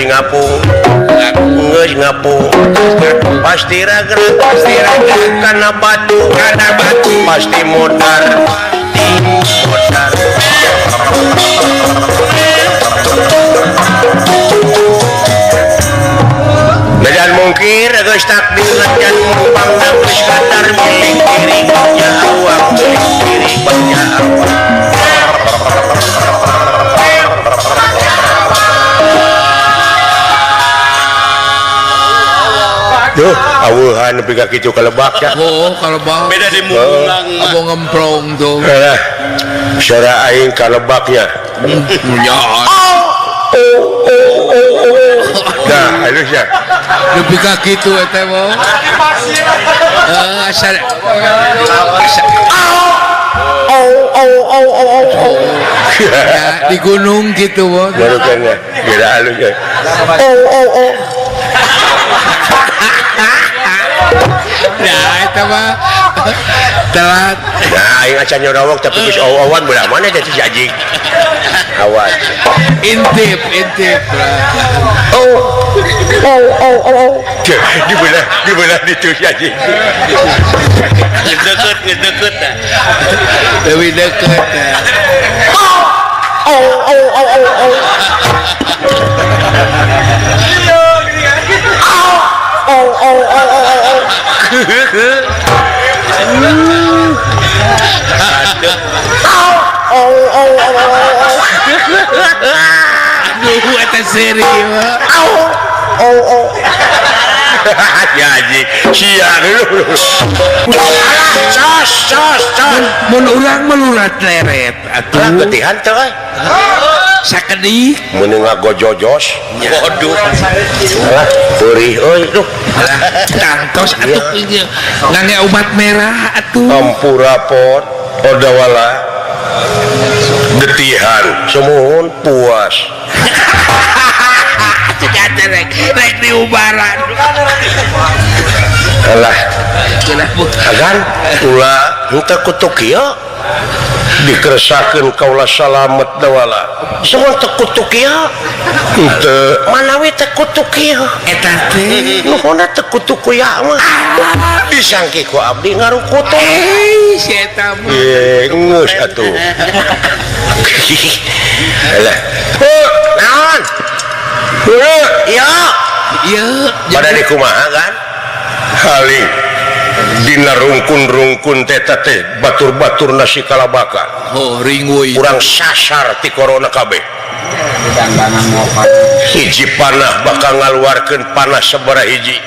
lagi ngapung ngapung pasti raga karena batu pasti modar dan mungkin geus takdir dan mumpang geus kadar milik diri punya awak milik diri punya awak Duh, awuhan nepi ka kitu kalebak ya. Oh, kalebak. Beda di mungang. Abo ngemprong tuh. Syara aing kalebaknya. Ya. Nah, halus ya. Nepi ka kitu eta mah. Asal. Ya, di gunung gitu mah. Baru kan ya. Kira halus ya. Ya, itu mah telat. Nah, aing acan nyorawok tapi geus awan belah mana jadi jajing. Awan. Intip. Di belah itu jajing. Deket. Lebih deket. Aduh, eta serius. Ya haji, sia dulu. Cos. Mun urang melurat leret atuh. Ketihan teh. Sakedik Mun ngagojojos. waduh. Perih euy duh. Tangtos atuh ngangge obat merah atuh. Ampura pot odawala. Getihan semuhun puas. Rek diubaran. Alah. Agan ulah henteu kutu kieu dikeresakeun kaula salamet dawala. Semua teu kutu kieu. Henteu manawi teu kutu kieu. Eta teh Nuhunna teu kutu kuya mah. Disangki ku abdi ngarukutu. si eta mah. Geus atuh. Alah. Naon? Ya. Ieu Pada di kumaha kan? Haling dina rungkun teh batur-batur nasi kalabaka. oh ringwoi. Urang sasar ti corona kabeh. Hiji panah bakal ngaluarkeun panah sabaraha hiji.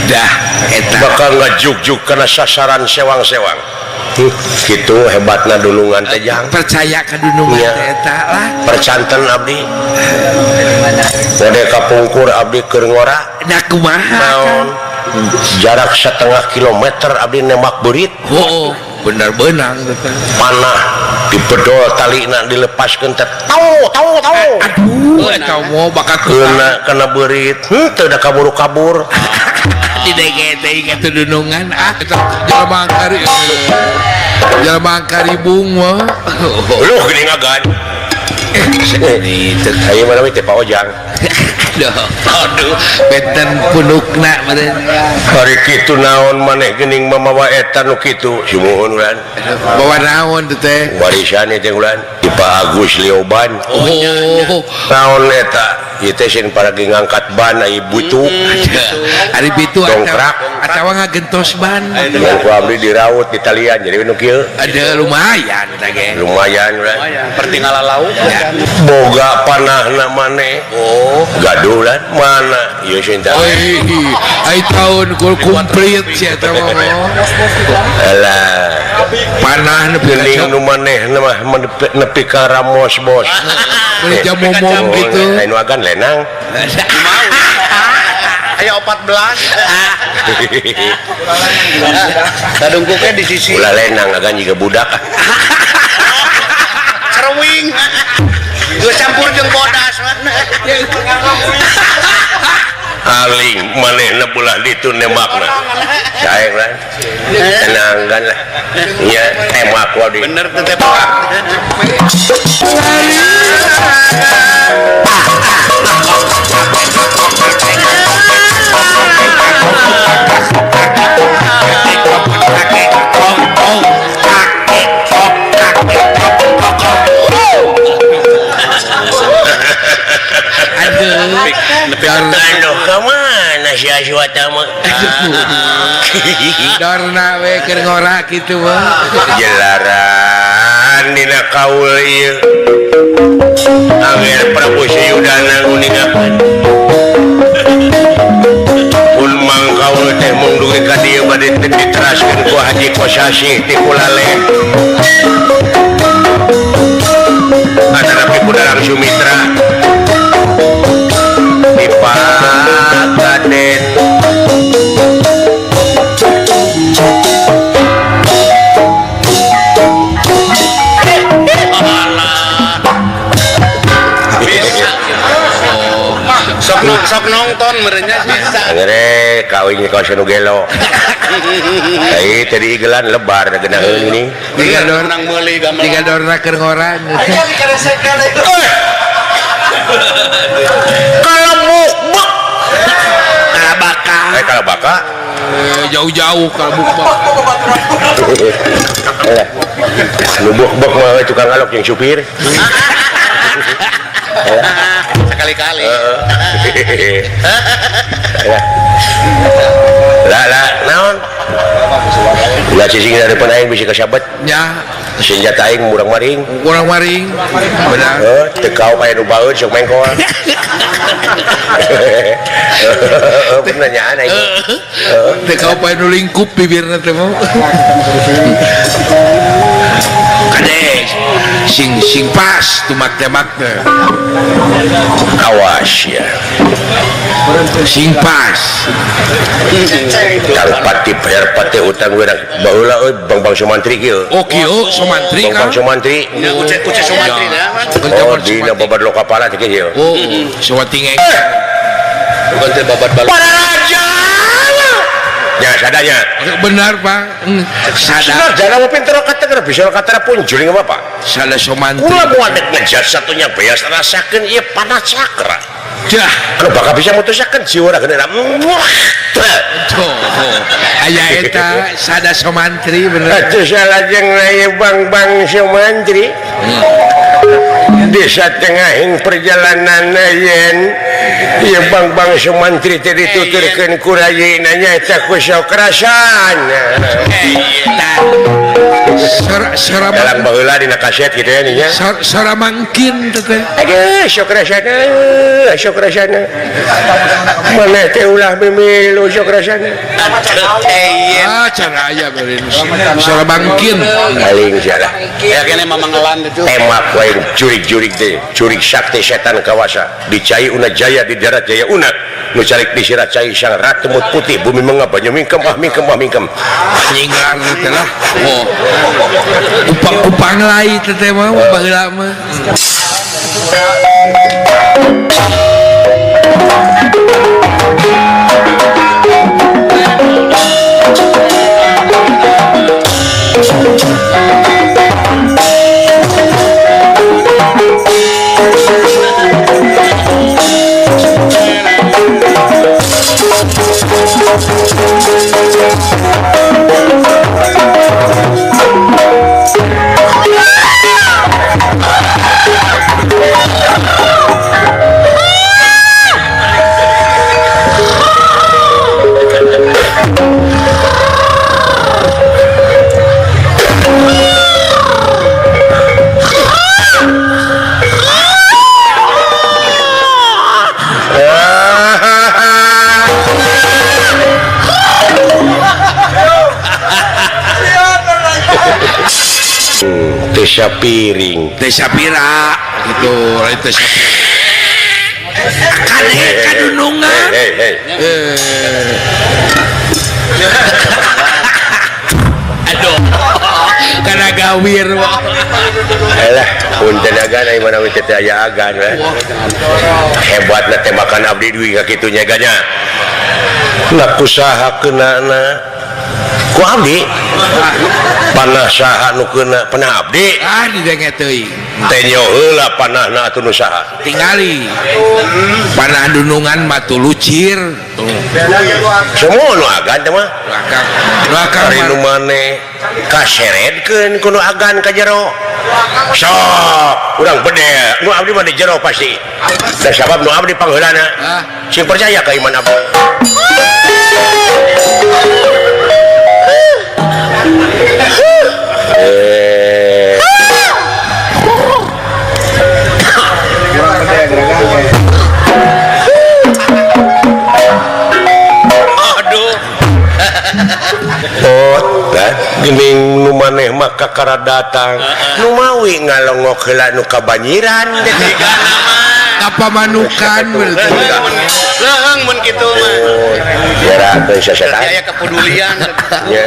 Dah eta Bakal ngajuk-juk kana sasaran sewang-sewang. Kitu hebatna dulungan teh jang. percaya ka dunungan Iya. teh eta lah. Percanten abdi. Gede kapungkur abdi keur ngora. Da kumaha? Naon? Jarak 1/2 kilometer abdi nembak beurit. Oh, bener benang teh. Panah dipedol talina dilepaskeun teh tau Aduh, eta mau bakal kena beurit teu da kabur-kabur. di dege teh ka dunungan eta jelema karibung mah. Luh geuning ngagan. Ayo mana we teh Pak Ojang. Aduh, benten punukna meureun. Hari kitu naon maneh geuning mamawa eta nu kitu. Sumuhun ulan. Bawa naon teh teh? Warisan teh ulan di Pak Agus Lioban. Oh, Naon eta? Ieu teh sin paragi ngangkat ban ai butuh. ari bitu Dongkrak. atawa ngagentos ban. Dengan ku abdi diraut di talian jadi nu kieu. Ada lumayan teh ge. Lumayan ulan. Pertinggalan lauk. Boga panahna maneh. Oh, Gaduh lan mana? Ieu sinta. oi, ai tahun komplit sia eta mah. Alah. Panah nepi Geuning nu manehna mah nepi ka Ramos bos. beli jam momong gitu. Lain wagan lenang. Aya 14. Kadungkuknya di sisi Ulah lenang agan juga budak. aling manehna bulah ditu nemakna sae kan tenangkan lah nya temak wae bener teh Aduh, kemana si Aswata mah? Dorna we keur ngorak kitu mah. Jelaran dina kaul ieu. Angger Prabu Siyudana nguningakeun. Pun mangkaul teh mung dugi ka dieu bade diteraskeun ku Haji Kosasi ti Kulalen. Atanapi ku Dalang Sumitra. Pagaden sok nonton merenya bisa ngere kawin ka nu gelo ai tadi igelan lebar geunaheun ini tinggal dorang meuli gamelan Tinggal dorna keur ngorak. Kalau baka Jauh-jauh kalau bukbak. lu buk-buk mah tukang ngalok yang supir sekali-kali lah naon lah cicing dari depan aing bisa kesabet Ya, senjata aing murang maring kurang maring. Benar. tekau aya nu baeud sok mengkoa pertanyaan aing Teh kau pae nu lingkup bibirna teh mah. Kade sing pas tumak-temak teh. awas ya Sing pas. Kang Pati bayar pati utang gue baheula euy Bang Sumantri kieu Oh kieu Sumantri Bang kan. Sumantri uce Sumantri dah oh dina babat lo kapala teh kieu Oh, Sumantri ngeng. bukan teh babat balok para raja ya sadanya Benar, Pak. Sada jangan mau pinter kata bisa kata pun juling apa Pak sada Sumantri. kula muadet ngejat satunya beas rasakeun ieu panas sakra Dah. kalau bakal bisa mutusakeun jiwa geuna Tuh. Aya eta sada Sumantri bener. atuh salajeng ieu Bang Sumantri di satengahing perjalanan yen ieu Bang Sumantri teh dituturkeun ku rayina nyaeta ku sokrasan dalam baheula dina kaset gitu ya nya Sora mangkin teh. aduh sokrasan mana teh ulah mimilu sokrasan Cara aya beureun. Sora mangkin. paling salah ya kene mamangelan itu temak wae jurig-jurig teh jurig sakti setan kawasa dicai una jaya di darat jaya una nu calik disira cai sang ratu mut putih bumi mengabanya mingkem mingkem Nyinglar teh lah. Oh. Upang lain teh mah baheula mah. Desa piring Teh Sapira gitu, lain teh Sapira. Kade kadunungan. hei Aduh. Kana gawir wah. alah punten agan ai mana we teh aya agan we hebatna teh makan abdi duit ka kitu nya ganya nak usaha kenana ku abdi panah saha nu kena panah abdi didenget teuing teh nyo heula panahna atuh nu saha tingali panah dunungan matu lucir semua nu agan teh mah belakang ari nu maneh kaseredkeun ku nu agan ka jero sok urang bede nu abdi mah di jero pasti da sabab nu abdi pangheulana sing percaya ka iman abdi gening nu maneh mah kakara datang nu mawi ngalongok heula nu kabanyiran kapamanukan leuheung mun kitu mah jera teh sasetan aya kepedulian nya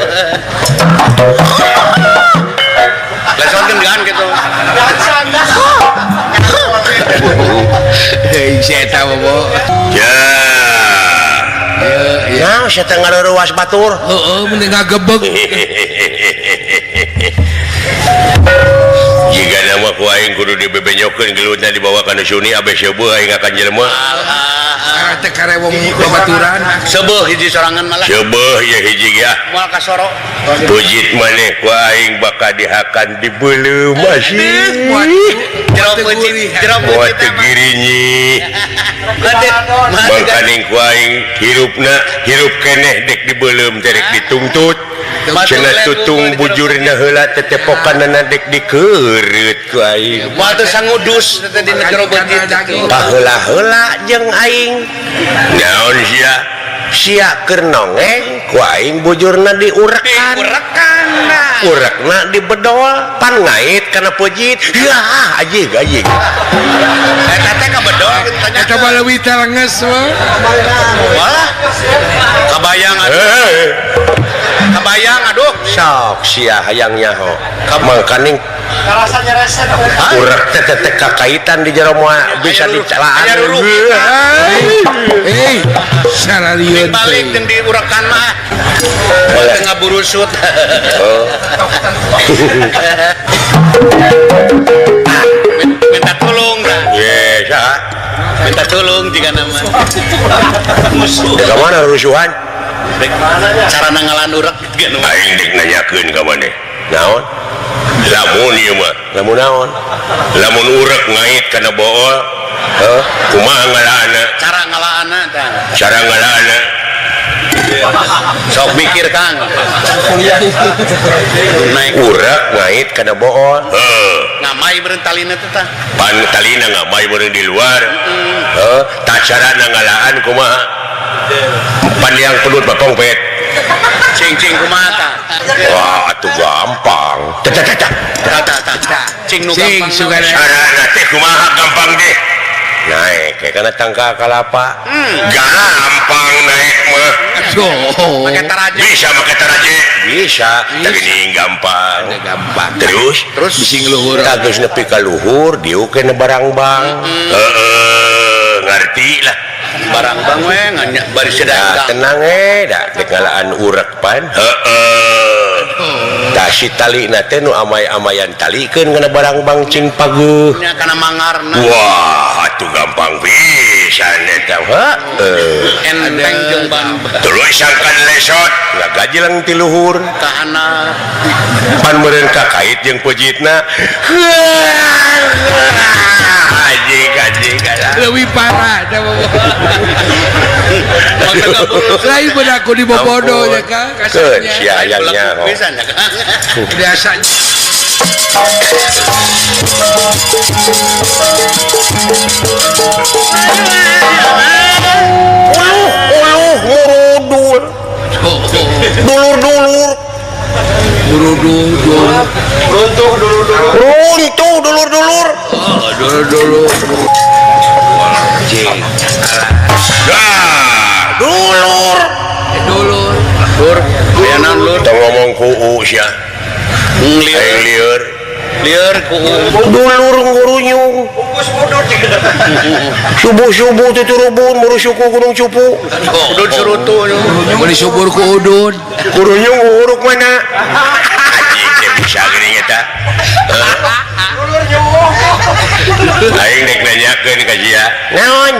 leson gendean kitu heuh saya tahu bobo ya nah saya teh ngareurewas batur heeh mending ngagebeg jika nama ku aing kudu dibebenyokeun gelutna dibawa kana Suni abis seubeuh aing akan jelema karena teh karewong babaturan sebeuh hiji sorangan malah seubeuh ya hiji ya moal kasoro pujit maneh ku aing bakal dihakan di beuleuh masih jero peucit teu girinyi mangkaning ku aing hirup keneh dek di beuleuh teh dek ditungtut cenah tutung bujurna heula tetepokanna dek dikeureut ku aing moal teu sangudus teh di jero peucit paheula-heula jeung aing naon sia keur nongeng ku aing bujurna diurekan urekna dibedol pan ngait kana pujit yah ajig eta teh ka bedol tanya eta mah leuwih telenges mah walah kabayang aduh sok sia hayang nyaho mangkaning rasanya resep urek teh kakaitan di jero moal bisa dicalaan saralieun balik jeung diurekan mah teu ngaburusut minta tolong dah ye saha minta tolong jika nama ka mana rusuhan cara nangalan urek gitu aing dek nanyakeun ka maneh naon lamun ieu mah lamun naon lamun urek ngait kana bool kumaha ngalaana cara ngalaana sok mikir Kang naik urek ngait kana bool ngamai beureun talina teh tah pan talina ngamai beureun di luar tah carana ngalaan kumaha pan yang pedut bapong pet cing kumaha tah wah atuh gampang cing nu Cing, gampang sugana. carana teh kumaha gampang deh naik kayak kana tangka kalapa gampang naik mah pakai taraje bisa pakai taraje bisa tapi ini gampang terus bising luhur geus nepi ka luhur diuk kana barang bang ngarti lah barang bang we nganya bari sedang tenang da dek ngalaan urek pan da si tali na teh nu amay-amayan talikeun kana barang bang cing paguh nya kana mangarna wah atuh gampang pisan eta enteng jeung ban tuluy sangkan lesot ngagajelang ti luhur kahana pan meureun kakait jeung pujitna anjing leuwih parah da bobo lain beuna aku di bobodo ya Kang keun kasarnya sia hayangnya bisa nya Kang biasanya dulur runtuh dulur dulu lur aya naon lur tong ngomong ku sia lieur lieur lieur ku dulur ngurunyung subuh-subuh tuturubun muru suku gunung cupu udun surutu Beli subur ku udun. ngurunyung uruk mana anjing teh bisa gini eta aing dek nanyakeun ka sia naon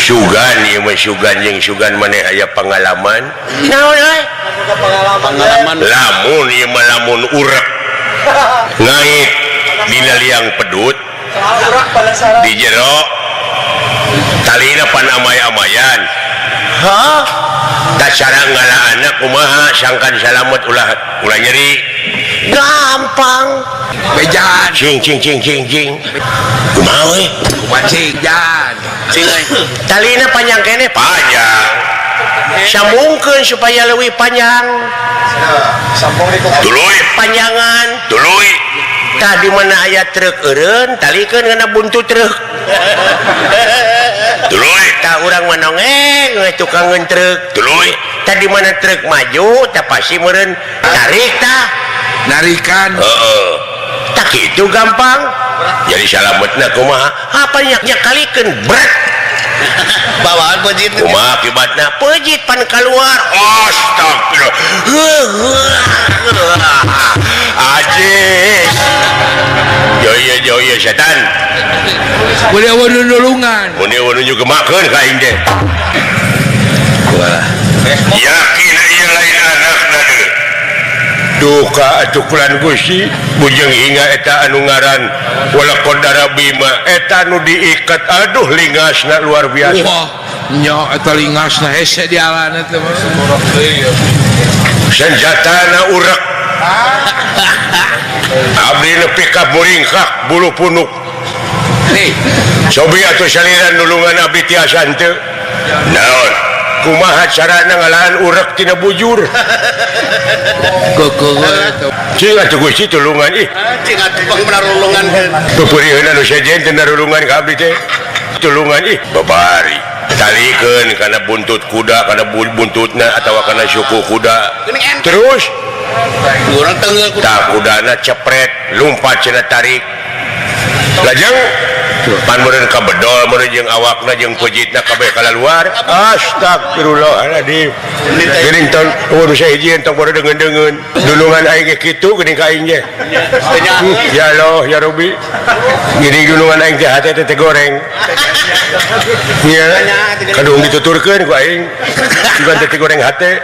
sugan ieu mah sugan jeung sugan maneh aya pengalaman naon euy pengalaman lamun ieu mah lamun urek ngait dina liang pedut di jero talina pan amay-amayan tak cara ngalaana kumaha sangkan salamet ulah nyeri gampang Bejan. cing kumaha we Kumacing jan. cing talina panjang kene panjang sambungkeun supaya leuwih panjang tuluy panjangan tuluy tadi mana aya truk eureun talikeun kana buntut truk tuluy ta urang manongeng tukang truk tuluy tadi mana truk maju ta pasti meureun tarik ta Narikan. heeh tak kitu gampang jadi salametna kumaha apa nyak kalikeun brek bawaan pejit kumaha akibatna pejit pan keluar astagfirullah ajis joyo setan Boleh awal nulungan. mun juga makeun ka aing teh yakin ieu lain anakna deui duka atukulan Gusti bujeng hingga eta anu ngaran walaqad darabima eta anu diikat aduh lingasna luar biasa Wah, nya eta lingasna hese di alana teh mah. senjatana urek abdi nepi ka muringkak bulu punuk Nih, sobi atuh saliran nulungan abdi tiasa henteu naon kumaha carana ngalahan urek tina bujur kekeuh eta. cing atuh Gusti tulungan ih cing atuh penarulungan pepurieun anu sejen teu narulungan ka abdi teh tulungan ih babari talikeun kana buntut kuda kana buntutna atawa kana suku kuda terus urang tenggel ku tak kudana cepret lumpat cenah tarik lajeng pan meureun ka bedol meureun jeung awakna jeung pejitna kabeh kalaluar astagfirullahaladzim geuning ton urang sahiji entong beureun deungeun dulungan aing ge kitu geuning ka aing ge ya Allah ya Rabbi geuning dulungan aing teh hate teh goreng nya kadung dituturkeun ku aing juga teh goreng hate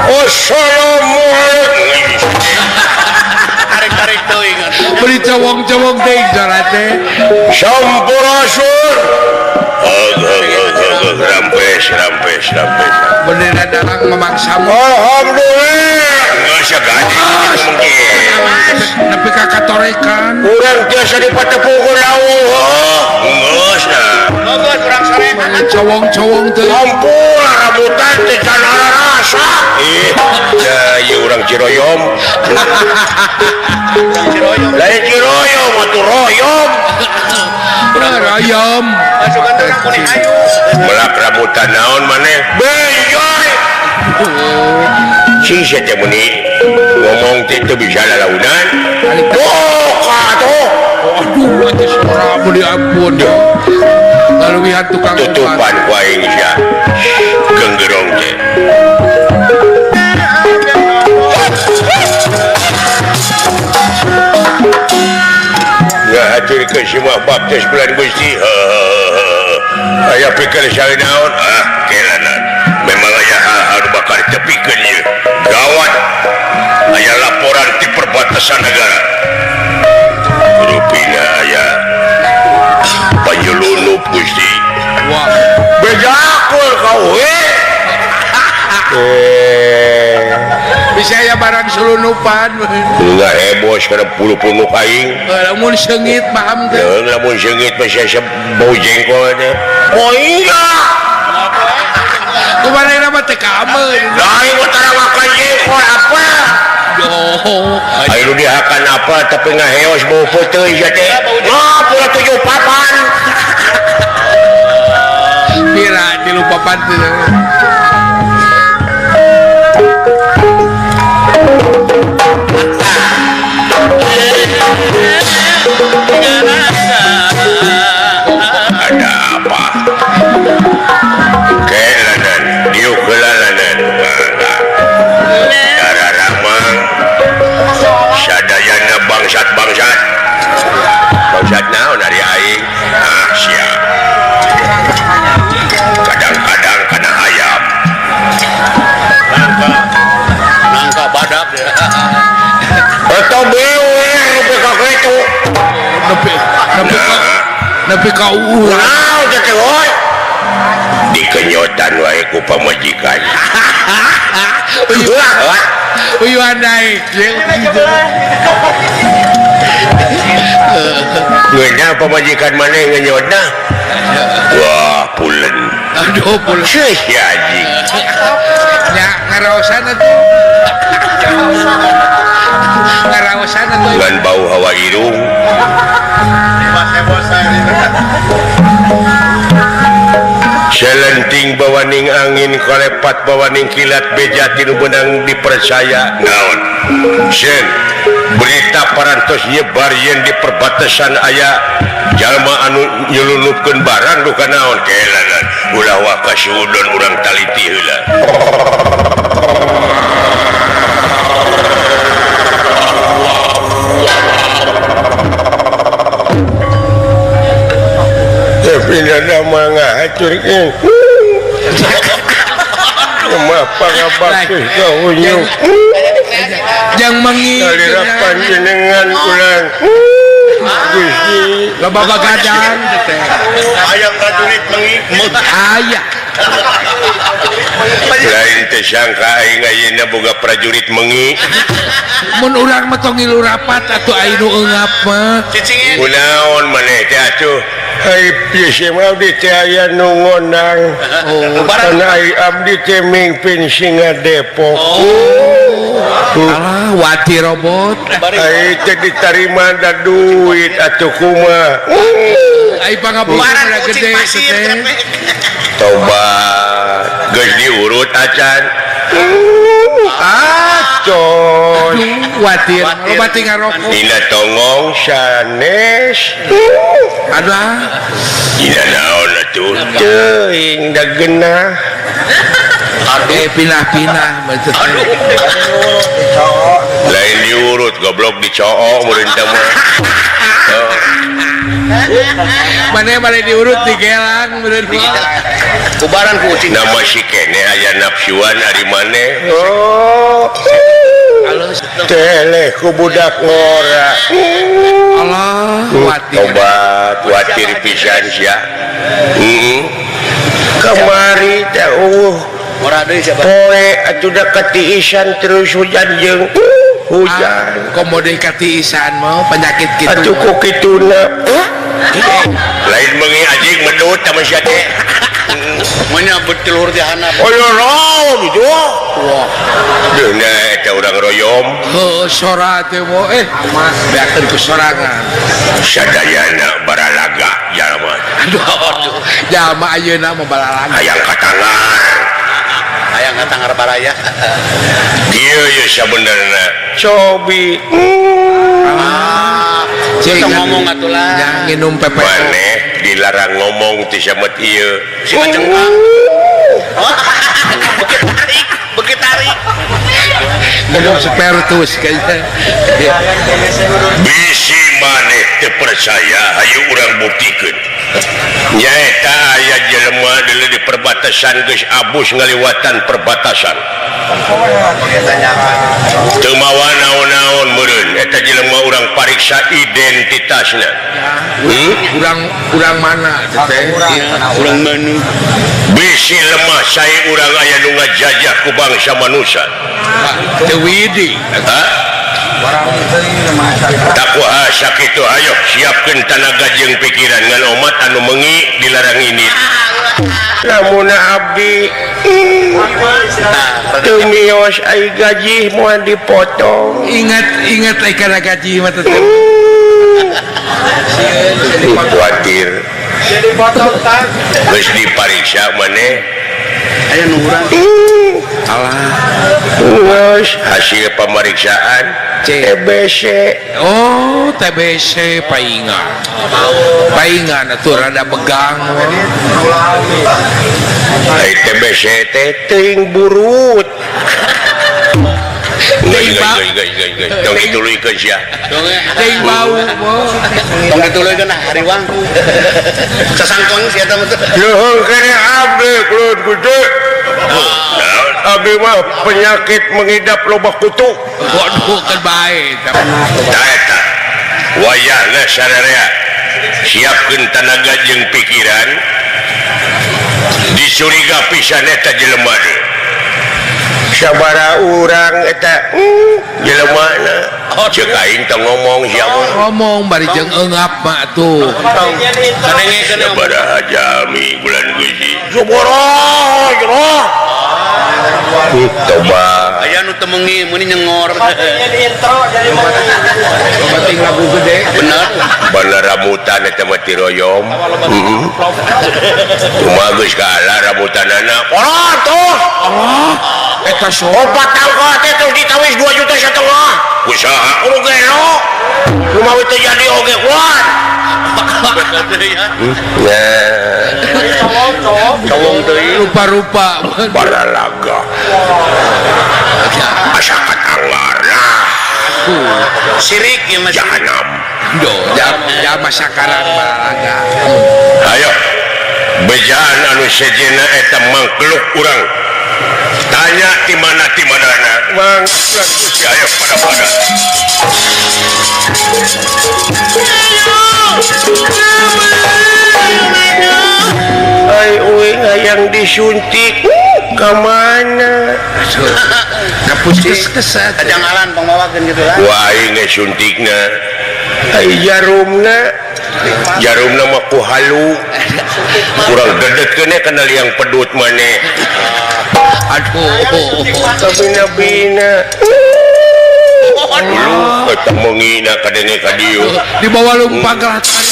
Assalamualaikum. tarik teuing Beli cowong-cowong teh jarate. Sampurasun. Rampes. Bener dalang memaksa. Alhamdulillah. Nggak gaji mungkin. Nepi ka katorekan. Urang tiasa dipatepungkeun lawuh. Geus nah. bagus urang sare Cowong-cowong teh. Ampun rambutan teh can rasa. Ya ieu urang Ciroyom. ciroyong Lain Ciroyom atuh royom. Ayam. masukan teh urang kuning ayu Melak rambutan naon maneh? Benjoy. Si teh meni ngomong teh teu bisa lalaunan. Boka tuh. Aduh, atuh sora beli ampun. Lalu lihat tukang Tutupan ku aing sia. Genggerong teh. Ngahaturkeun semua baptis bulan Gusti. Aya pikir saya naon? Kelanan. Memang aya hal-hal bakal ditepikeun ieu. Gawat. Aya laporan ti perbatasan negara. Rupina aya panjulunup Gusti. Wah, Bejakul kau bisa ya barang sulunupan. Enggak heboh karena puluh-puluh aing. Lamun seungit paham teh. Ya, lamun seungit masih bau jengkol teh. Oh iya. Kumaha nama teh kamen. Lain utara makan jengkol apa? Doh. Ayo dihakan apa tapi ngaheos bau putih ya teh. Ah, pula 7 papan. tilu papan teh. Ada apa? Kelanan, diu kelalanan. Darah ramah. Sadayana bangsat-bangsat. Bangsat naon dari aing? Ah, siap. Kadang-kadang kana ayam. Nangka badak ya. Atau bewe PKK itu. Nepi ka urang. Wow, jadi oi. Dikenyotan wae ku pamajikan. Uyuhan naik. Ngenya pamajikan mana yang ngenyotna? Wah, pulen. Aduh, pul. Syih ya anjing. Nya ngaraosan atuh. Ngaraosan atuh. Dengan bau hawa irung. Selenting bawaning angin kolepat bawaning kilat beja tinu benang dipercaya naon sen berita parantos nyebar yen di perbatasan aya jalma anu nyelunupkeun barang duka naon kelanan ulah wa kasudon urang taliti heula pindah nama ngacurkeun mapa ngabakeun kau nyuk Yang mengi. kalirapan jenengan urang Gusti Loba bagadang teh. Ayam prajurit mengi. Aya. lain teh sangka aing ayeuna boga prajurit mengi Mun urang mah tong ngilu rapat atuh aya nu eungap mah. Cicingin. kunaon maneh teh atuh ai pieu mah abdi teh aya nu ngonang kana ai abdi teh mingpin singa Depok Alah, wati robot. ai teh ditarima da duit atuh kumaha Ai pangaburan Barang gede kucing pasir. teh. tobat geus diurut acan acon Watir, loba tinggal rokok. dina tongong sanes Ada dina naon atuh teuing da geunah pinah-pinah betul. lain diurut goblok dicoo meureun teh mah Mana balik diurut digelang bener. Kubaran kucing. nama si kene aya nafsuan ari maneh Halus. teleh ku budak ngora Allah, watir. tobat watir pisan sia kamari teh Murah deui siapa? poe atuh da katiisan terus hujan jeung hujan Komode katiisan mau penyakit gitu. atuh ku kituna lain mengi anjing medut sama sia teh Menyambut telur di handap. oh yo gitu wah deuna eta urang royom Heuh, sora teh mau mas beakeun ku sorangan. sadayana baralaga jalma Aduh, jalma ayeuna mah balalang. hayang katangan Ayang ngatangar baraya. dieu ye sabenerna cobi Cing Kita ngomong atulah. Yang nginum pepe. maneh dilarang ngomong ti samet ieu Si kacengkang. Begitu tarik. Minum spertus kayaknya. bisi maneh teu percaya hayu urang buktikeun nyaeta aya jelema deuleu di perbatasan geus abus ngaliwatan perbatasan teu mawa naon-naon meureun eta jelema urang pariksa identitasna Urang mana teh? Urang manu. bisi lemah sae urang aya nu ngajajah ku bangsa manusia Teu widi. tak kuha sakitu ayo siapkeun tanaga jeung pikiran ngan omat anu mengi dilarang ini lamun abdi teu mios ai gaji moal dipotong Ingat kana gaji mah teh. khawatir Jadi potong tak. geus dipariksa maneh Aya nu urang. Alah. geus hasil pemeriksaan TBC. Oh, TBC paingan. Paingan atuh rada begang. Ai TBC teh teuing burut. Guys. Tong dituluykeun sia. Teuing bau. Tong dituluykeun hariwang. Sasangkong sia eta mah. Nuhun kene abdi kulut gede. Abdi mah penyakit mengidap loba kutu. Waduh kan bae. Tah eta wayahna sadaya siapkeun tenaga jeung pikiran disuriga pisan eta jelema teh. Sabaraha urang eta jelemana ceuk aing teu ngomong siapa Ngomong bari jeung eungap mah tuh. Kadengekeun sabaraha jami bulan gusi sabaraha coba aya nu teu meungi meuni nyengor. Bating lagu gede. Bener. bener rambutan eta mah tiroyom. Kumaha geus kalah rambutanana pola tuh Eta so. opat tangkot teh terus ditawis 2,5 juta usaha kudu gelo kumaha teh jadi oge kuat. Cowong deui. Rupa-rupa. Baralaga asakan anggarna Sirik ya Mas. jahanam. Do, jam masakaran balaga. Ayo bejaan anu sejenna eta mangkluk urang tanya di mana-na mangkluk ayo pada ai uing hayang disuntik ka mana Ka puskesmas. Kajangalan pangmawakeun gitu lah. wah aing suntikna ai jarumna mah ku halu kurang gedetkeun kana liang pedut maneh Aduh. kabina-bina eta mengina kadenge ka dieu Di bawah lumpang kelatan.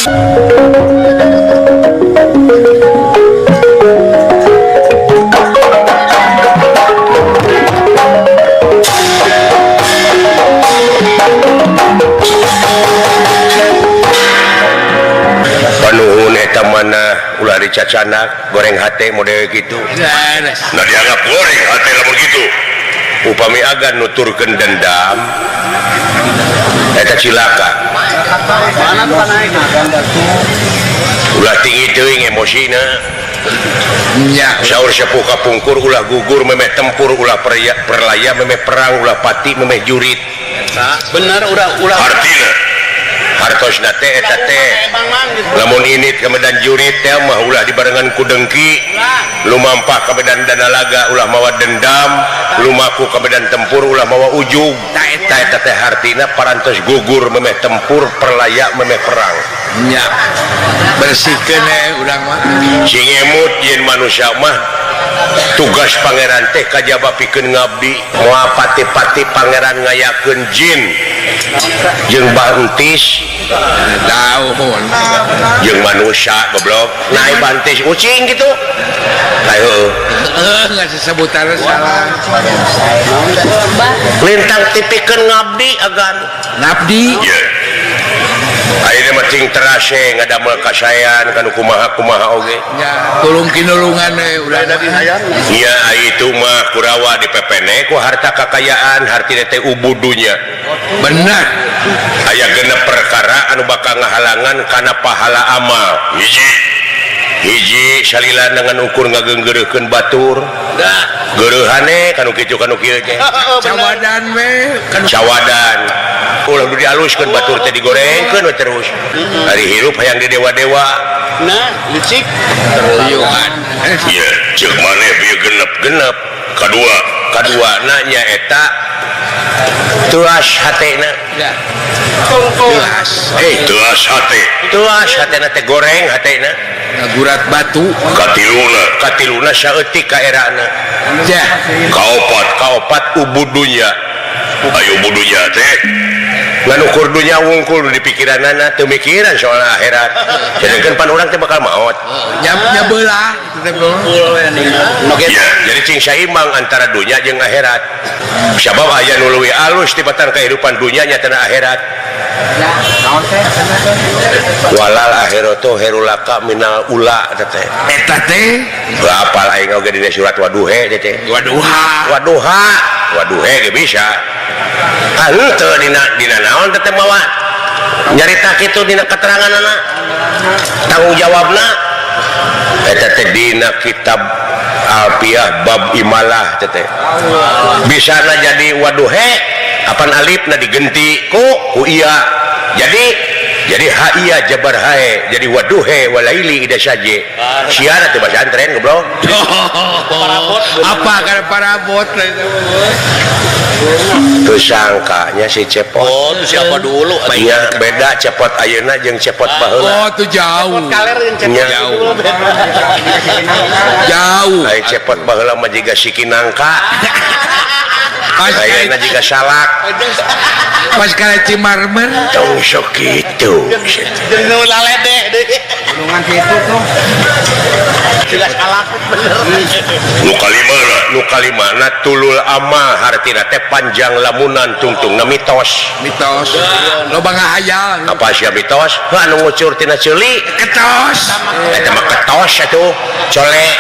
panuhun eta mana ulah dicacanak goreng hate model gitu Ganas. nah dianggap goreng hate lamun gitu upami agan nuturkeun dendam eta cilaka ulah tinggi teuing emosina Nya. saur sepuh kapungkur ulah gugur memeh tempur ulah perlaya memeh perang ulah pati memeh jurit Bener udah artina hartosna teh eta teh Bang Mang gitu. lamun init ka medan jurit teh mah ulah dibarengan ku dengki lumampah ka medan danalaga ulah mawa dendam lumaku ka medan tempur ulah mawa ujug ta eta teh hartina parantos gugur memeh tempur perlaya memeh perang Nya. Bersihkeun urang mah. sing emut yen manusia mah tugas pangeran teh kajaba pikeun ngabdi moal pati-pati pangeran ngayakeun jin jeung bantis Daun. jeung manusia goblok naik bantis kucing gitu ayo Nggak sesebutan salah. lintang tipikeun ngabdi agan Ngabdi. ye ayeuna mah cing terase ngadamel kasayan kanu kumaha oge Ya, tulung kinulungan udah ada di hayang. iya itu mah kurawa dipepene ku harta kekayaan hartina teh ubudunya Benar. aya genep perkara anu bakal ngahalangan kana pahala amal hiji salila dengan ukur ngagenggeureukeun batur geureuhane kanu kitu kanu kieu teh Cawadan we. Kan cawadan ulah dialuskeun batur teh digorengkeun we terus hari hirup hayang di dewa-dewa Nah, licik. terliukan. ieu ceuk maneh bieu genep-genep kadua nya eta tuas hatena Ya. Jelas. tuas hatena teh goreng hatena Ngagurat batu. katiluna saeutik ka erana Ya. kaopat ubudunya ayo budunya teh nganukur dunya wungkul di pikiran anak pemikiran soal akhirat sedangkan pan orang teh bakal maut nyabelah itu teh bro. ya jadi cing saimbang antara dunya jeung akhirat sabab aya nu leuwih alus tibatan kehidupan dunya nya tanah akhirat walal akhiratu herulaka minal ula teh Eta teh apal aing oge dina surat waduhe teh waduhe ge bisa anu teu dina naon teh mawa nyarita kitu dina keteranganna tanggung jawabna eta teh dina kitab Alfiyah bab imalah teh bisa jadi waduhe apan alifna digenti ku iya jadi haia jabar hae jadi waduhe walaili ida saje siara teh bahasa antren goblok apa kan parabot tuh sangkanya si cepot Oh, itu siapa dulu? nya beda cepot ayeuna jeung cepot baheula oh tuh jauh Kaler yang cepot Nya. dulu. jauh ai cepot baheula mah jiga sikinangka ayeuna jiga salak pas kali Cimarmer tong sok kitu Jeung nu lalede deui. gunungan kitu tuh Jelas alakut bener. nu kalimana tulul ama hartina teh panjang lamunan tungtungna mitos loba ngahayal apa sia mitos anu ngucur tina ceuli ketos eta mah ketos atuh colek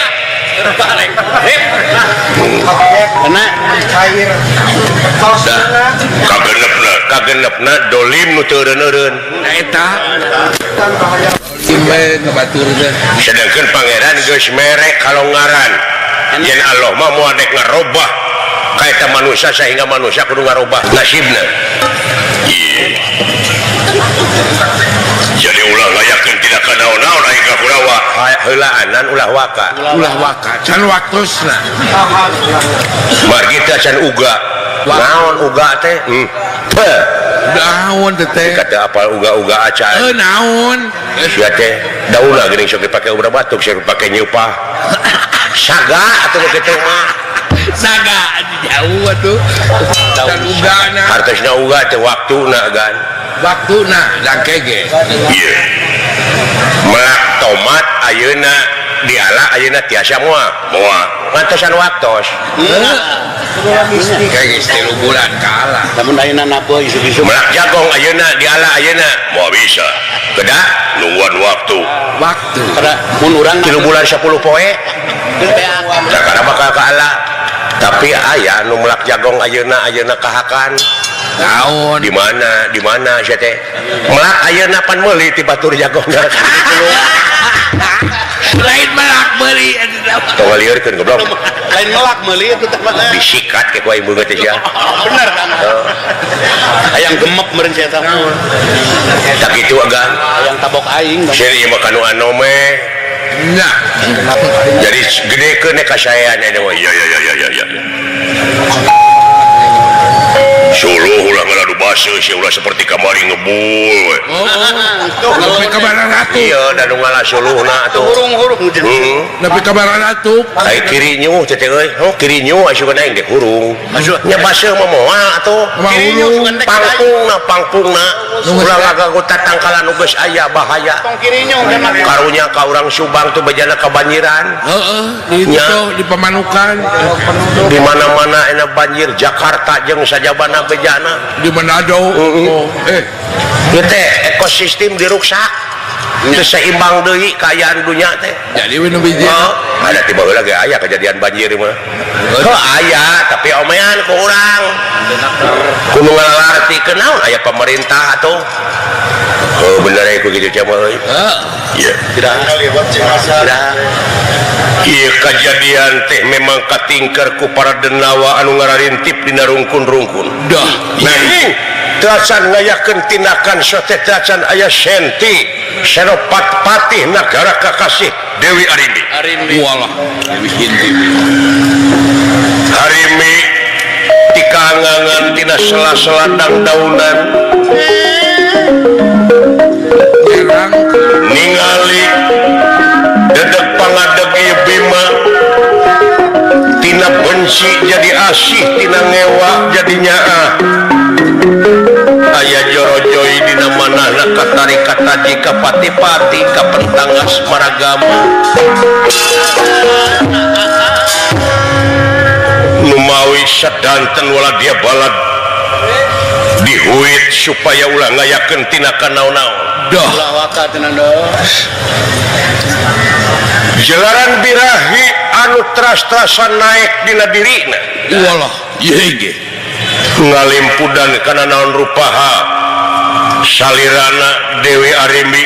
Karena cair kagenepna dolim nu teu eureun eta simben baturna sedangkan pangeran geus mere kalonggaran yen Allah mah moal dek ngarobah ka eta manusia sehingga manusia kudu ngarobah nasibna ieu jadi ulah layakeun tidak kanaon-naon aing ka kurawa heulaanan ulah waka ulah waka can waktosna margi teh can uga naon uga teh naon teh kata apa uga-uga acan naon sia teh dauna geuning sok dipake ubra batuk sok dipake nyeupah saga atuh kitu mah saga jauh atuh dan ugana hartosna uga teh waktuna gan waktuna dangkege ieu melak tomat ayeuna diala ayeuna tiasa moal ngantosan waktos kayak geus 3 bulan kalah namun ayeuna napeul isu-isu. melak jagong ayeuna diala ayeuna moal bisa kedah nungguan waktu Karena mun urang 3 bulan 10 poe sakana bakal kaala tapi aya nu melak jagong ayeuna kahakan naon di mana sia teh melak ayeuna pan meuli ti batur jagong lain melak beli tong ngalieureun goblok lain melak meuli itu teh mah. disikat ke ku aing beungeut teh sia Bener kan? Hayang gemep meureun sia eta. tak kitu agan Hayang tabok aing. seri mah kanu anome nah jadi gedekeun ka saean eta mah ya suluh ulah ngaladu basa sia ulah seperti kamari ngebul we nepi ka bararatu iya dan nu ngalah suluhna atuh Hurung-hurung jeung. nepi ka bararatu ai kiri nyuh teh euy kiri nyuh asukeun aing dek hurung nya basa mah moal atuh pangpungna ulah ngagagu tatangkalan nu geus aya bahaya Tong kirinya udah mah. karunya ka urang Subang tuh bejana kabanjiran di Nya. itu di pemanukan di mana-mana enak banjir Jakarta jeung sajabana bejana di Manado ieu teh ekosistem diruksak teu seimbang deui kaayaan dunya teh jadi we nu biji ada tiba heula ge aya kejadian banjir mah aya tapi omean ku urang kudu ngalalartikeun naon aya pemerintah atuh bener ya ku kitu cenah euy ieu ieu kejadian teh memang katingker ku para denawa anu ngararintip dina rungkun-rungkun dah nah teracan ngayakeun tindakan sote teracan aya senti seropat patih nagara kakasih Dewi Arimbi walah Dewi Hinti Harimi tikangangan tina sela-sela daunan nyerang ningali dedeg pangadeg ieu Bima tina benci jadi asih tina ngewa jadi nyaah aya pati-pati kapentangas maragama numawi sadanten wala dia balad dihuit supaya ulah ngayakeun tina kanaon-naon Dah. Lawaka tenan deuh. jelaran birahi anu tras-trasan naik dina dirina Walah, ieu ge. ngalimpudan kana naon rupaha salirana Dewi Arimbi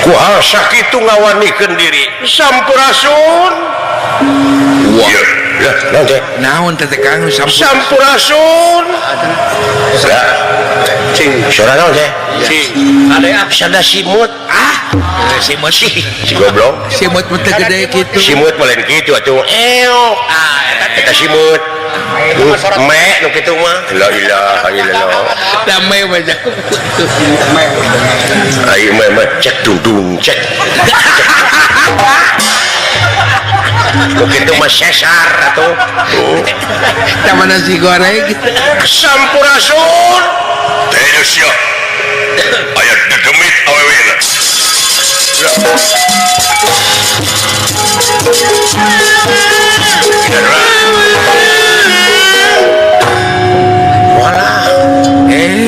kuhal sakitu ngawanikeun diri sampurasun Wah. ya nanti Naon teh Kang sampurasun ya cing suara naon teh Cing. Ada sada simut simut si goblok simut teh gede kitu. simut malen kitu atuh eta simut me nu kitu mah la ilaha illallah Damai baca. ayo mah cek dudung cek begitu mah sesar atuh Tama nasi goreng. sampurasun teh sia aya dedemit awewena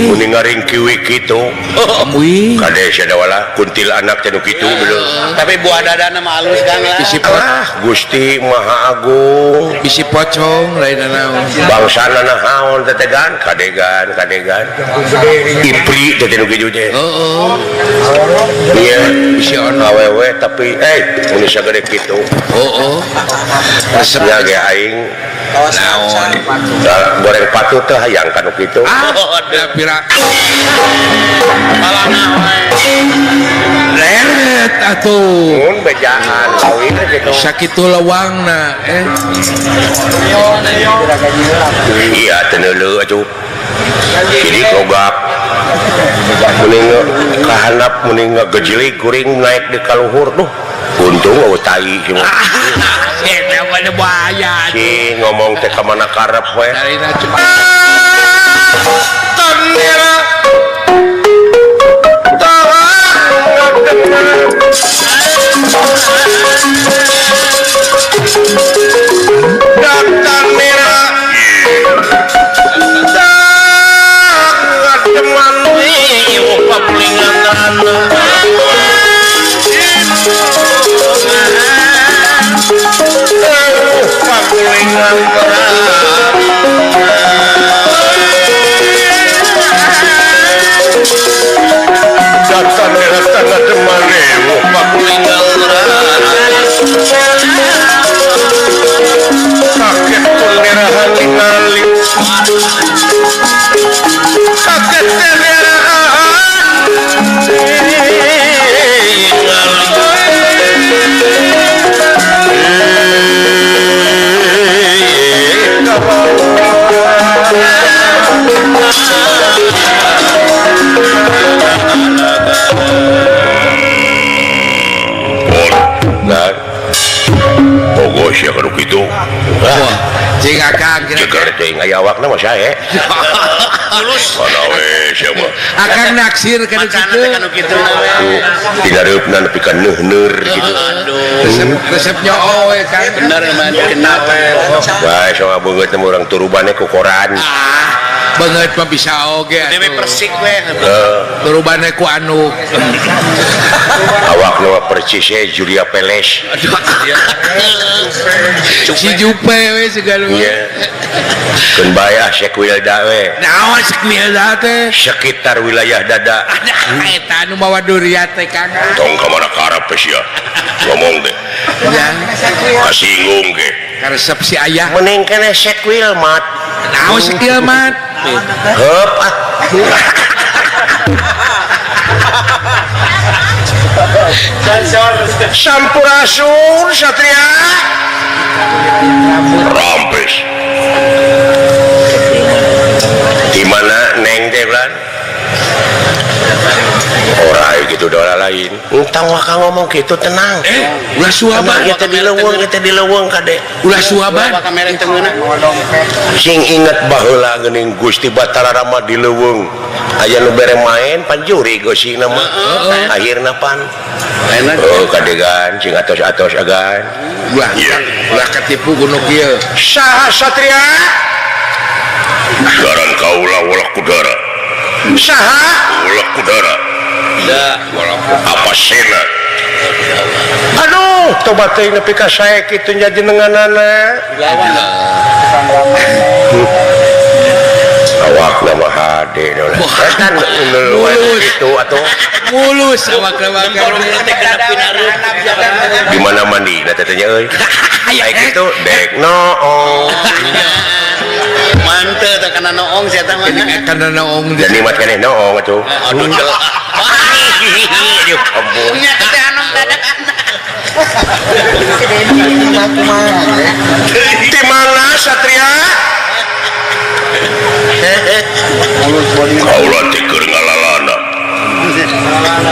kuning ngaring kiwi kitu Wih. kade sia wala kuntil anak teh nu kitu belum tapi buah dadana mah halus Kang lah. Bisi pot, Gusti Maha Agung bisi pocong lain naon. bangsana nahaon tetegan kadegan ipri teh nu kitu teh Oh, iya bisi ono. awewe tapi mun sagede kitu Oh. resepnya ge aing Naon. goreng patu teh hayang kanu kitu Da pira Malana we. leret atuh. mun bejaan kawin kitu Sakitu lawangna iya teu neuleuh atuh jadi logak muning kahandap muning ngagejlik kuring naik di kaluhur tuh untung eueuh tai cuma Eta mah ada bahaya. si ngomong teh ka mana karep we Darina cuma tandera Datan merah teman papulingan datan merah tengah teman papulingan kakek pun merahan ningali kakek teh merahan nah pogos ya kalau gitu wah, jeung Akang ceger kira-kira. teh ngayawakna mah sae kana we siapa Akang naksir kana Macana kitu. teh kanu kitu na we. didareupna nepi ka neuh-neuh gitu Aduh. Resepnya oe kan. Bener mah kena we. bae sama beungeut mah urang turubane ku koran Banget mah bisa oge Dewe atuh. persik we. Turubane ku anu. awakna mah percis Julia Peles Si Jupe we segala. nya keun bae Syekh Wilda we Naon sakmil teh? sekitar wilayah dada Eta anu mawa durian teh Kang. tong ka mana karep sia ngomong deh Yang kasinggung ke karesep si ayah. mending kena Syekh Wilmat Naon sakieu mat? heup Sampurasun Satria Rampes di mana Neng teh Blan? Ora gitu doa lain entang waka ngomong gitu tenang ulah suaban kita di leuweung kade ulah suaban kamera tengeuna sing inget baheula geuning Gusti Batara Rama di leuweung aya nu bere main pan juri gosina mah akhirna pan oh kadegan sing atos-atos agan ulah katipu kuno kieu saha satria garan kaula ulah kudara saha ulah kudara apa sena aduh tobat teh nepi ka sae kitu nya jenenganana awak nama hade kan mulus itu atuh mulus awak di mana mandi da tetenya euy aya kitu dek noong manteu teh kana noong sia teh mah kana naong dan nikmat keneh noong atuh aduh jelek aduh ampun nya teh anu dadakan di mana satria kaula teh keur ngalalana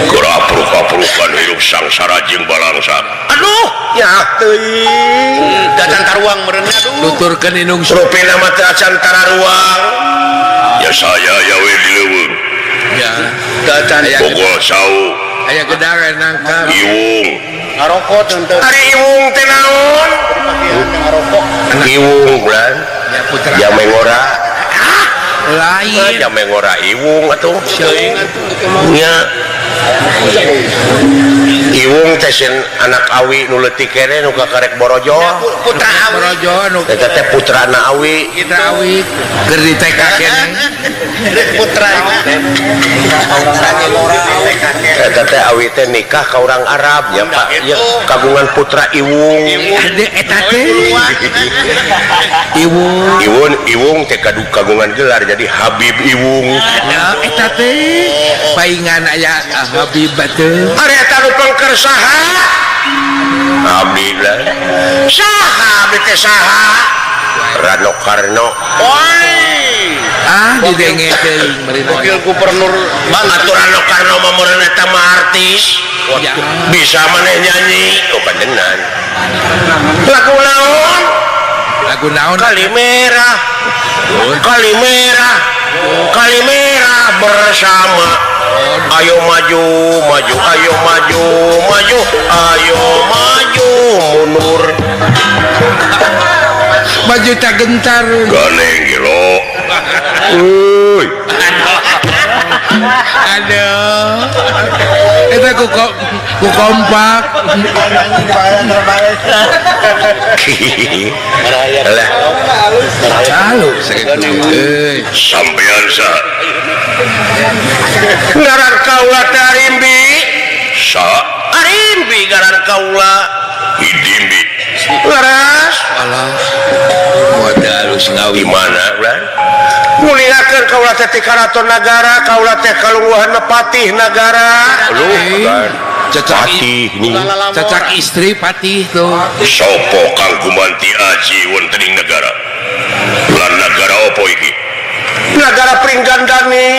keur apruk-aprukan hirup sangsara jeung balangsa aduh nya teuing dacan taruang meureun aduh tuturkeun inung rupina mah teu acan tararuang ya saya ya we di leuweung ya dacan bogol sau aya gedangan nangka iwung ngarokok teu ari iwung teh naon ngarokok iwung bulan ya putra ya mengora lain ya mengora iwung atuh nya iwung teh sin anak awi nu leutik keneh nu kakarek borojo putra awi Borojo anu eta teh putrana awi kita awi keur ditekakeun putra eta teh awi teh nikah ka urang Arab ya Pak ya kagungan putra iwung ade eta teh iwung teh kagungan gelar jadi Habib Iwung ya eta teh paingan aya Habib teh ari eta nu pengker saha abdi lah saha abdi teh saha Rano Karno didenge teuing meurina wakil gubernur banget tuh Rano Karno mah meureun eta mah artis ya bisa maneh nyanyi oh pandenan lagu naon lagu naon Kalimera Kalimera bersama ayo maju maju ayo maju maju ayo maju mundur maju tak gentar ganeng gilo uy aduh eta ku kompak lah lalu sakitu sampean sa ngaran kaula teh Arimbi sa Arimbi ngaran kaula Hidimbi laras alah modal di mana ulah muliakeun kaula teh ti karaton nagara kaula teh kalungguhan patih nagara patih nih cacak istri patih tuh sopo kang gumanti aji wonten ing negara lan negara opo iki negara Pringgandani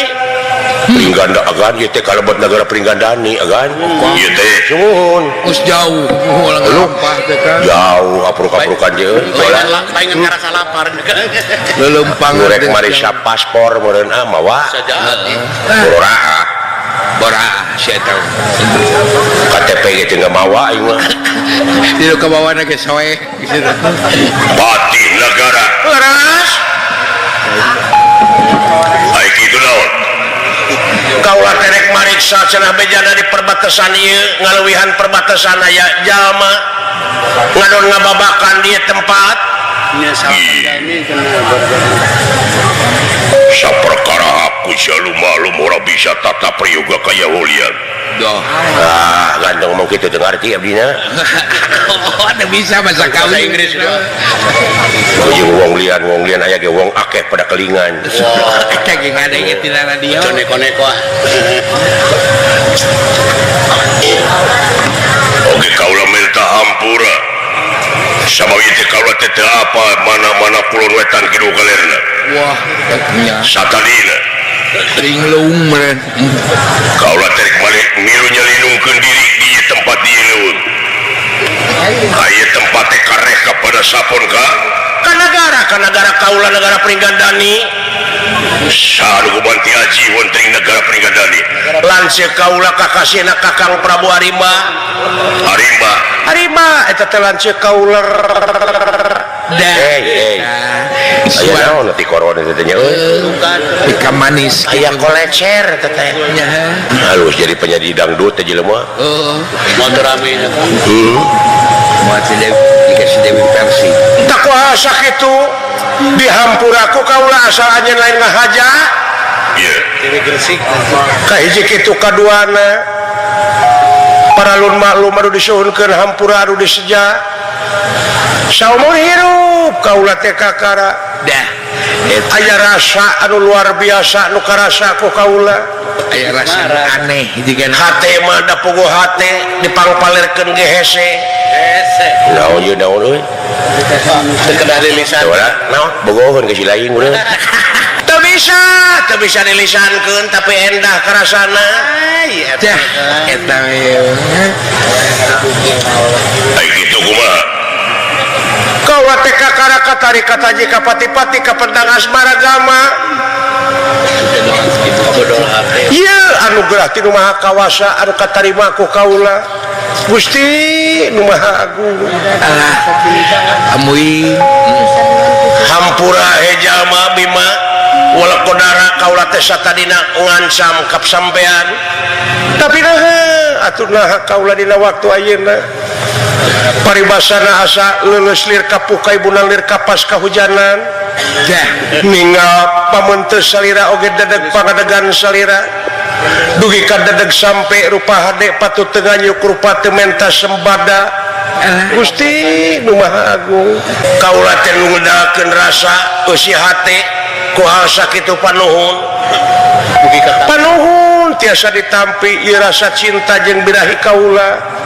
Pringganda agan ieu teh kalebet negara Pringgandani agan ieu teh suhun us jauh ulang lampah teh kan jauh apruk-aprukan je paingan ngarasa lapar leumpang ngurek marisa paspor meureun mawa bora sia eta KTP ge teu mawa aing mah di ka bawah na ge soe patih negara leras ai kitu naon kaula terek mariksa cenah bejana di perbatasan ieu ngaleuwihan perbatasan aya jalma ngadon ngababakan di tempat saperkara aku salum-alum ora bisa tata prayoga kaya wulian doh ganteng ngomong kitu teu ngarti abdina ada bisa bahasa kawin Inggris jeung wong lian aya ge wong akeh pada kelingan eta ge ngadenge tina radio neko-neko oke kaula minta hampura sama itu kaula teh apa mana-mana kulon wetan kidu kalerna wah nya satadina linglung meren. Kaulah tarik balik milu nyalinungkeun diri di tempat ieu leuweung. Aya tempat teh kareh kepada sapon ka negara kaulah negara Pringgandani. Saru gubanti aji wonten negara Pringgandani. Lanceuk kaulah kakasina Kakang Prabu Harimba eta teh lanceuk kaulah. Aya naon ti koron teh nya euy. Ikan manis. Aya kolecer eta teh. Halus jadi penyanyi dangdut teh jelema. Motor rame nya. Muat dikasih Dewi Persik. Tak kuasa kitu dihampuraku kaulah asal anjeun lain ngahaja. Ieu. Dewi Gresik. Ka hiji kitu kaduana para lun maklum anu disuhunkeun hampura anu diseja. Saumur hirup kaulah teh kakara. Dah. Aya rasa anu luar biasa nu karasa ku kaulah. Aya rasa aneh jigan Hate mah da puguh hate dipangpalerkeun ge hese. Naon ieu naon euy? Sekedar lilisan. Naon bogoheun ke si lain urang. Teu bisa dilisankeun tapi endah karasana. dah eta Ai kitu kumaha? Kaulah teh kakara katari kataji ka pati-pati ka pendang asmaragama. Ieu anugerah ti Nu Maha Kawasa anu katarima ku kaulah. Gusti Nu Maha Agung. amui Hampura hejama bima wala kodara kaulah teh satadina ngancam kap sampean. Tapi atuh naha kaulah dina waktu ayeuna. Paribasana asa leuleus lir kapukai bunal lir kapas kahujanan. dah Ninggal pamunteus salira oge dedeg pangadegan salira. Dugi ka dedeg sampe rupa hade patut teu nganyuk rupa teu menta sembada. Gusti Nu Maha Agung. Kaulah teh ngundalkeun rasa eusi hate ku hal sakitu panuhun. Panuhun tiasa ditampi ieu rasa cinta jeung birahi kaulah.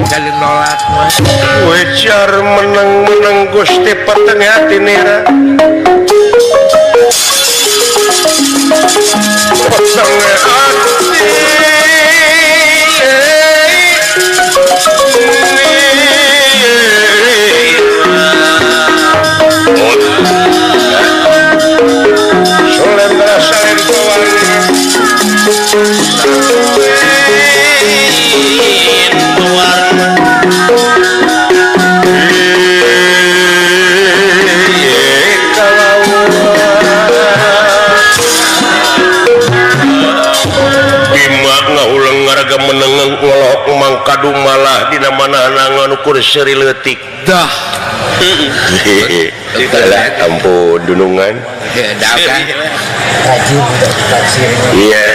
kali nolak mah Wejar menang-menang Gusti peteng hati nira. Peteng hati Solen berasain kawannya menengeng ngolok mangkadu malah dina manahna anu kur seuri leutik. dah Ampun dunungan. dah kan Iya.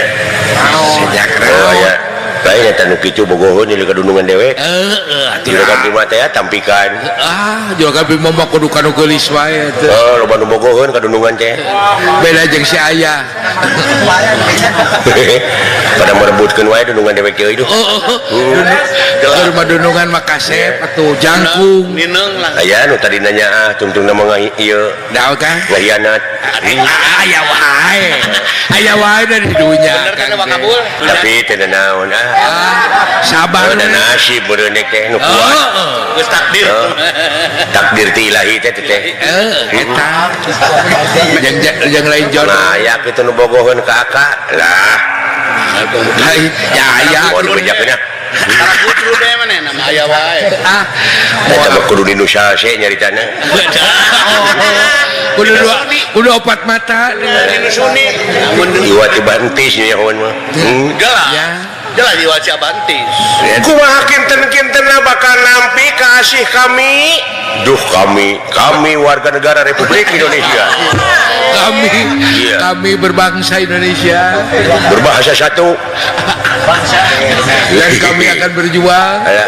sejak Oh ya. Lain eta nu kitu bogoheun ieu ka dunungan dewek. Juragan di mata ya tampikan. juragan bima mah kudu kanu geulis wae teh Oh, loba nu bogoheun ka dunungan teh. beda jeung si aya Pada merebutkeun wae dunungan dewek teh itu. keur mah dunungan mah kasep atuh jangkung Nineng lah. Aya nu tadi nanya tungtung nama ieu dah kan ngahianat. aya wae dari dunya Bener kan Pak Kabul? Tapi teu naon sabar ada nasib beureunek teh nu kuat. Geus takdir. Takdir ti ilahi teh teh. eta yang lain jodoh Nah, ya kitu nu bogoheun ka Aka. Lah, lain ya aya mohon dibejakeun ya. Para putru deh mana nama aya wae. Eta mah kudu di Nusa se nyaritana. kudu opat mata Dinu Suni. Iwa ti bantis nya kawan mah. Gelah. ya Gelah di Waca Bantis. Kumaha kinten-kintenna bakal nampi ka asih kami. Duh kami warga negara Republik Indonesia. kami berbangsa Indonesia Berbahasa satu. dan kami akan berjuang Aya.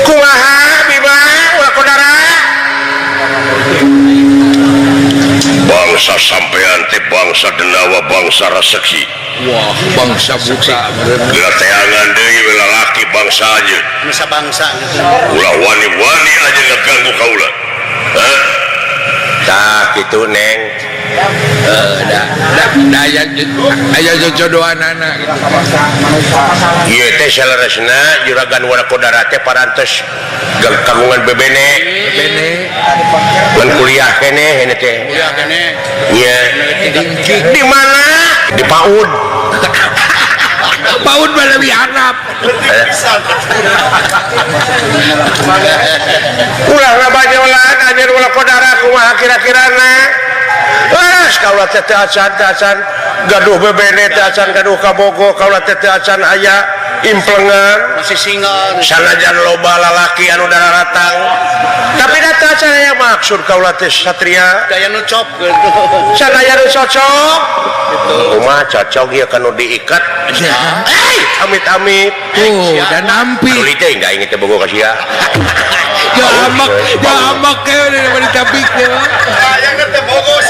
Kumaha Bima ulah kodara. Bangsa sampean teh bangsa denawa bangsa reseksi. wah bangsa buka Geus teangan deui we lalaki bangsa aja. Nusa bangsa gitu. Ulah wani-wani aja ngaganggu kaula. Hah? tak gitu neng aya jodohan anak gitu. ieu teh saleresna juragan Warakodara teh parantos kagungan bebene Bene ngan kuliah keneh hene teh kuliah kene nya di mana di PAUD paud mah lebih harap. ulah ngabanyolan anjeun Warakodara kumaha kira-kirana kaulah teh acan gaduh bebene teh acan gaduh kabogo kaulah teh acan aya implengan masih single sanajan loba lalaki anu dararatang tapi data acan aya maksud kaulah teh satria daya nu cop gitu sanaya nu cocok kumaha cocok ieu kanu diikat amit-amit Tuh dan nampi anu teh enggak inget teh bogo ka sia jamak kayak udah ditabik deh. yang teh bogos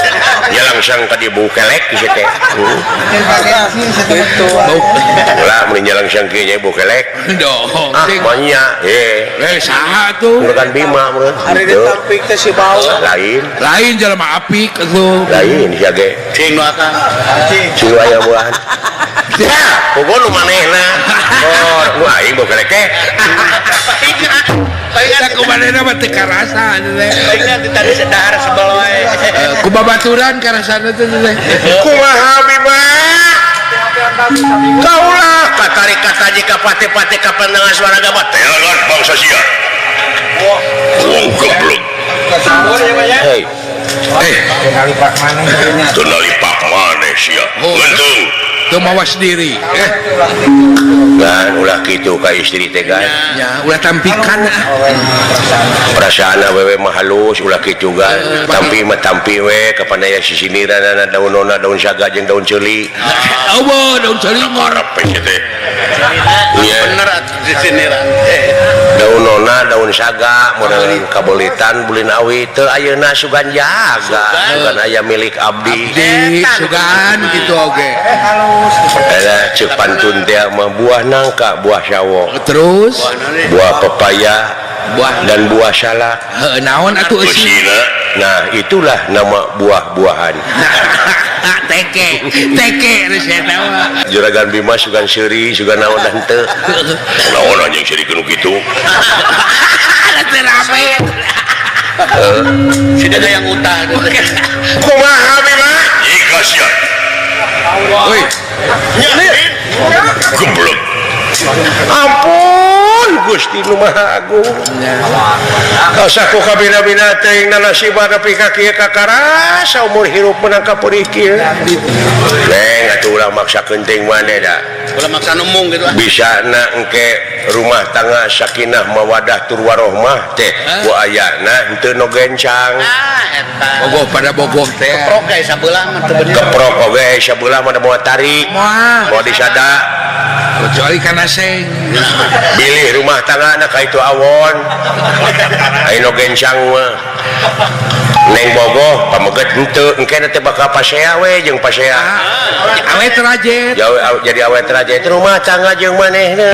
ya langsung ka dieu bau kelek di situ teh ulah mun langsung kieu nya bau kelek Dong. manya Saha tuh. bukan Bima mun hari ditampik teh si bau Lain jelema apik atuh. lain sia ge cing nu akan cing aya bulan ya pogo nu manehna nu aing bau kelek teh Kita kumanehna mah teu karasa teh. ingat tadi sedar sebel wae Ku babaturan karasana teh teh. kumaha Bima kaulah katarik kata jika pate-pate ka pandangan suara gabat telan bangsa sia wong goblok hei teu nalipak maneh sia ngentung Tuh mawas diri. kan ulah kitu ka istri teh kan Ya, ulah tampikan. perasaana wewe mah halus ulah kitu kan tampi we kapanaya sisinirana daunona daun saga jeung daun ceuli Allah, daun celing. arep teh nya bener di sini daunona daun saga model kabolitan bulin awi teu ayeuna sugan jaga sugan aya milik abdi Di sugan gitu oge. ada ceuk pantun teh mah buah nangka buah sawo Terus buah pepaya dan buah salak heuh naon atuh eusi? usina nah itulah nama buah-buahan Teke geus eta mah. juragan Bima sugan seuri sugan naon dan teu naon anjing seuri kanu kitu Teu rame. sudah ada yang utah kumaha Bima jika sia Woi, goblok ampun Gusti Nu Maha Agung kasaku kabina-bina teh nasibana nepi ka kieu kakara saumur hirup menang ka peuri kieu neng atuh ulah maksakeun teuing maneh da ulah maksa nemung gitu bisa na engke rumah tangga sakinah mawadah tur warohmah teh ku ayana henteu no gencang eta bogoh pada bogoh teh. prok guys sabelah mah teu bener keprok oge sabelah mah moal tarik Moal. moal disada Kecuali kana seng. bilih rumah tangga na ka itu awon aya no gencang mah neng bogoh pameget henteu engke teh bakal pasea we jeung pasea Awet rajet. jadi awet raja itu rumah tangga jeung manehna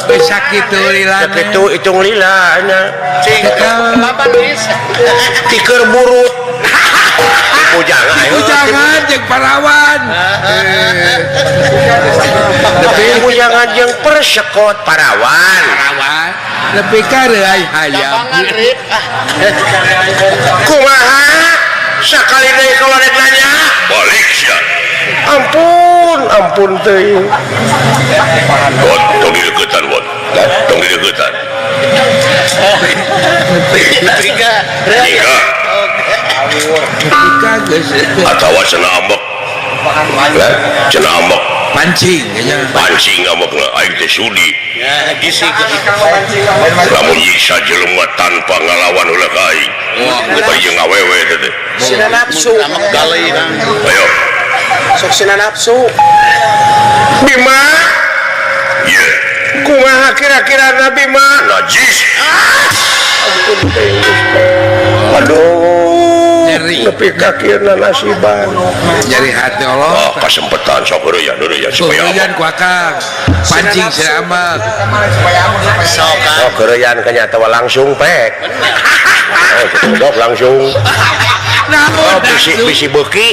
Bisa kitu lilana. sakitu hitung lilana cing lapan geus tiker burut pujangan ayo Jangan jeung parawan. tapi pujangan jeung persekot parawan Parawan. Lebih ka reuy hayam. lapangan rip kumaha sakali deui kalau rek nanya balik sia ampun teuing bot tong dideukeutan bot tong dideukeutan tiga jika Ika geus atawa cenah ambek cenah ambek pancing nya. pancing ambekna aing teh sudi ya gisi lamun nyiksa jelema tanpa ngalawan ulah ka aing bari jeung awewe teh sina nafsu amak galei kang ayo sok sina nafsu Bima iya kumaha kira-kira Nabi Bima najis aduh Nyeri. nepi ka kieuna nasiban Nyari hati Allah. kasempetan sok ya supaya Tujuan ku akang. Pancing siramak. sok sok keureyan kanya tawa langsung pek Dok langsung Naon bisi beki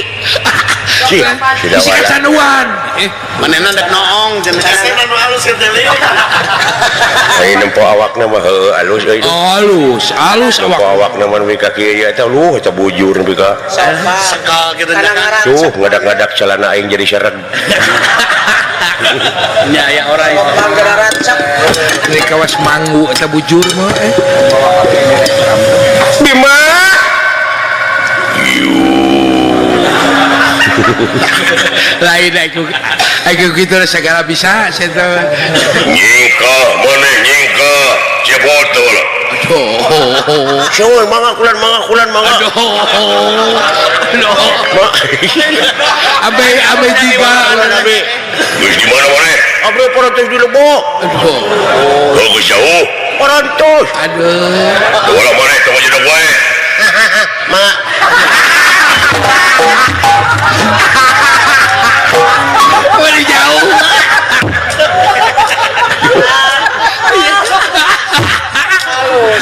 si bisi kecanduan manehna dek noong jeung ai nempo awakna mah heuh alus euy alus nempo awakna mah mika kieu eta lu eta bujur mika sekal gitu nya tuh ngadak-ngadak celana aing jadi seret nya aya orang ini kawas manggu eta bujur mah Bima lain aku gitu segala bisa saya nyingka mana nyingka cebotol Syawal mangakulan abai tiba geus di mana mana abdi parantos di Lebo geus jauh parantos aduh ulah mana tong jadi bae mangga boleh jauh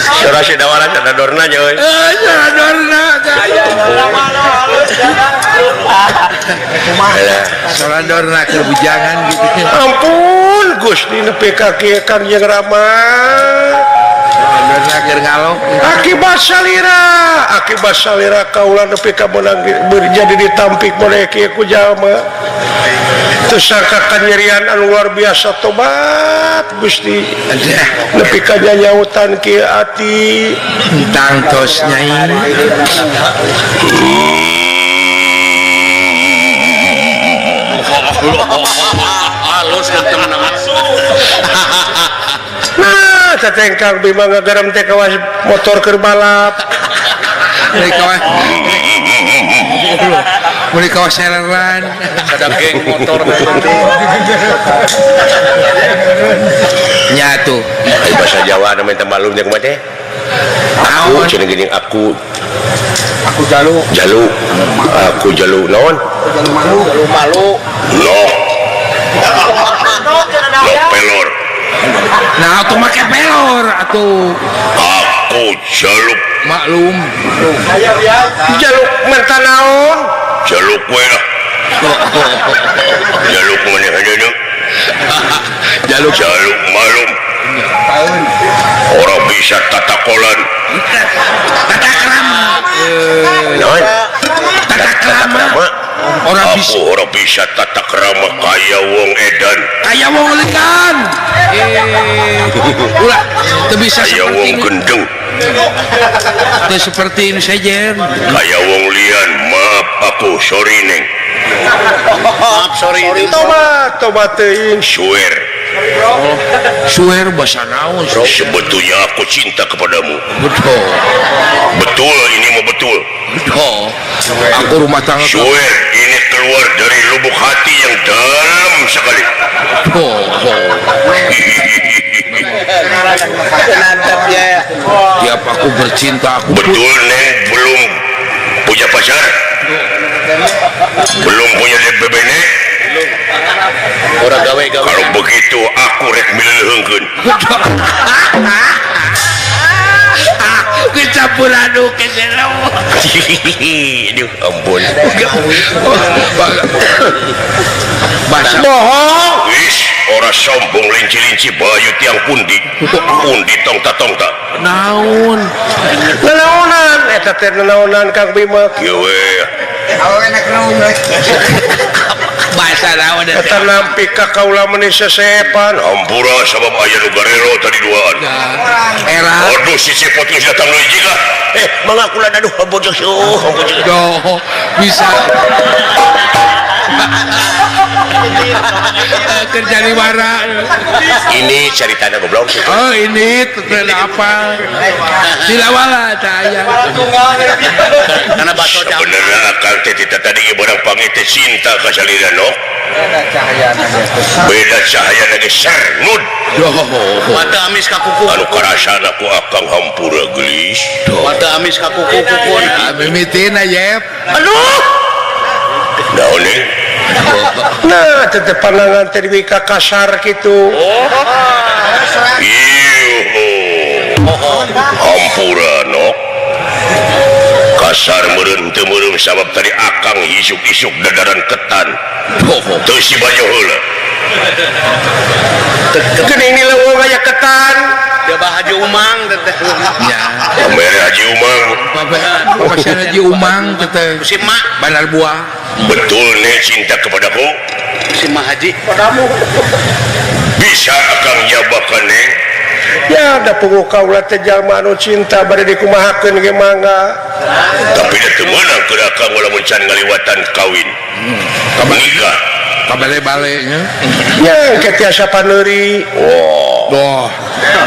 Sora si dawara kana dorna nya euy. Soradorna keur bujangan gitu. Ampun Gusti nepi ka kieu Kang Jeung Rama. Soradorna keur ngalok. Akibat salira kaula nepi ka meunang jadi ditampik model kieu ku jalma. Teu sangka kanyerian anu luar biasa tobat Gusti. Nepi ka nyautan kieu ati Tangtos nyai. halus temen nah teteh Kang Bima ngagaram teh kawas motor keur balap Mulai kawas seleran ada geng motor nyatu bahasa Jawa namanya tembalum jeung teh aku cenah geuning aku jalu naon malu loh pelor nah atuh make pelor atuh aku jaluk maklum jaluk merta naon jaluk we lah jaluk maneh hanya jaluk malum orang bisa tata kolan tata krama naon tata krama orang bisa tata krama kaya wong edan kaya wong lekan ulah teu bisa kaya seperti wong ini gendeng teu seperti ini saja kaya wong lian maaf aku sorry neng maaf sorry tobat teuing swear suwer bahasa naon sebetulnya aku cinta kepadamu betul ini mau betul aku rumah tangga swear ini keluar dari lubuk hati yang dalam sekali tiap aku bercinta aku betul neng belum punya pacar belum punya bebene orang gawe kalau begitu aku rek mileuheungkeun kecampur aduk keselo aduh ampun bahasa bohong wis ora sombong linci-linci bayu tiang pundi tongta naon nanaonan eta teh nanaonan Kang Bima kieu we bahasa naon eta nampi ka kaula meuni sesepan ampura sabab aya nu garero tadi duaan era aduh si cepot geus datang deui jiga mangga kula aduh ampun doh bisa kerja di mana ini ceritanya goblok oh ini terkenal apa silawala saya karena baso sebenarnya akal teh tadi barang pangit cinta ka salira no beda cahaya lagi sernud mata amis ka kuku anu karasana ku akang hampura gelis mata amis ka kuku pun mimitin aja aduh naon nah tetep pandangan tadi ka kasar gitu hampura no dasar meureun teu meureum sabab tadi akang isuk-isuk dadaran ketan teu si banyo heula Geuning leuweung aya ketan. dia bah Haji Umang teteh Ya. mere Haji Umang Pasal Haji Umang teteh si mak Bandar Buah. betul nih cinta kepadaku si mak Haji bisa akang jabakan neng Ya ada punguh kaula teh jalma anu cinta bade dikumahakeun ge mangga. tapi dia teu meunang keur akang walamun can ngaliwatan kawin nikah Kabale-balenya. Iya. Ya engke tiasa paneuri. wah Doh,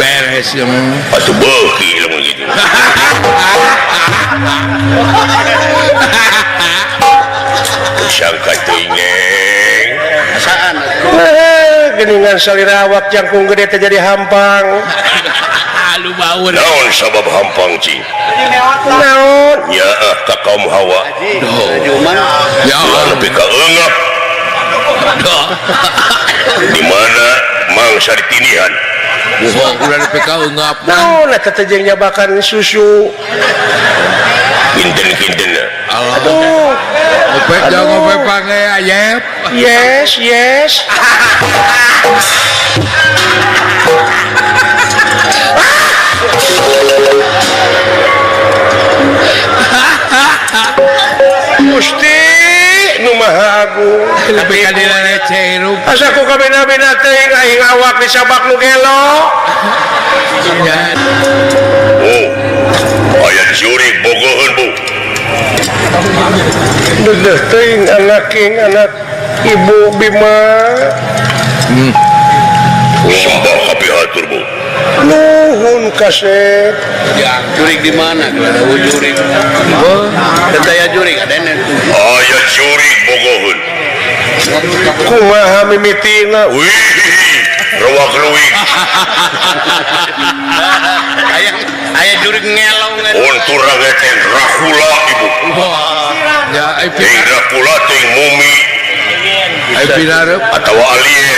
beres ya mah. atuh beuki lamun gitu sangka teuing neng asaan Geningan salira awak jangkung gede teh jadi hampang. Lu baur. naon sabab hampang cing Naon? nyaah ka kaum hawa Haji Umang Ya ulah Allah. nepi ka eungap di mana mangsa ditinihan Udah PK enggak. naon eta teh jeung nyabakan susu kinten-kintenna Aduh. Ngopek jangan ngopek pange ayep. yes Gusti nu Maha Agung. lebih ka dina receh hirup Asa ku kabina-bina teuing aing awak disabak nu gelo. oh aya jurig bogoheun bu Dedeh teuing anak anak Ibu Bima. sembah kapihatur bu Nuhun kasep. jurig di mana ada jurig teh aya jurig ada aya jurig bogoheun Kumaha mimitina. wih rewak leuwih aya jurig ngelong untuk rangeten Dracula ibu Ya teuing Dracula teuing mumi ai pinareup, atawa alien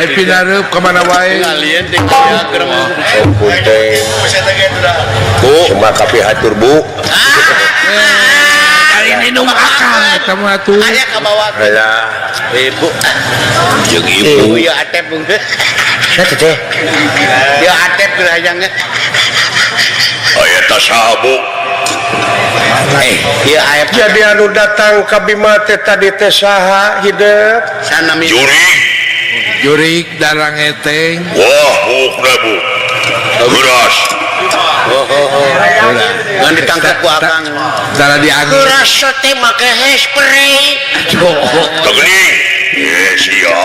ai pinareup ka mana wae. alien teh ya kerem punten bu sembah kapihatur bu Ari ini nu akang eta mah tuh. aya ka bawah alah ibu jeung ibu ibu ya atep teh ya atep gerayangnya aya tas sabu ya ayep Jadi anu datang ka Bima teh tadi teh saha hideuk? sanami jurig Jurig darang eteng. wah bukna bu geras ngan ditangkap ku akang Dara diangin. kerasa teh make hairspray tegeuning yes iya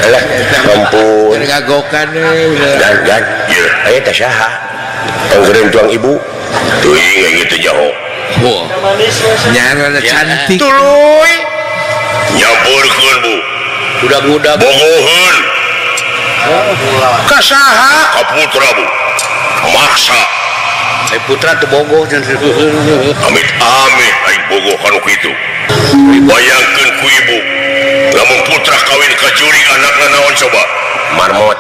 alah ampun Jadi ngagokan udah. dan ya aya teh saha anggereun tuang ibu teuing aya teh jaho Wah. Nyara cantik. tuluy nyampurkeun bu budak-budak bogoheun Ka saha? ka putra bu maksa putra teu bogoh amit-amit aing bogoh kanu kitu bayangkeun ku ibu lamun putra kawin ka jurig anakna naon coba marmot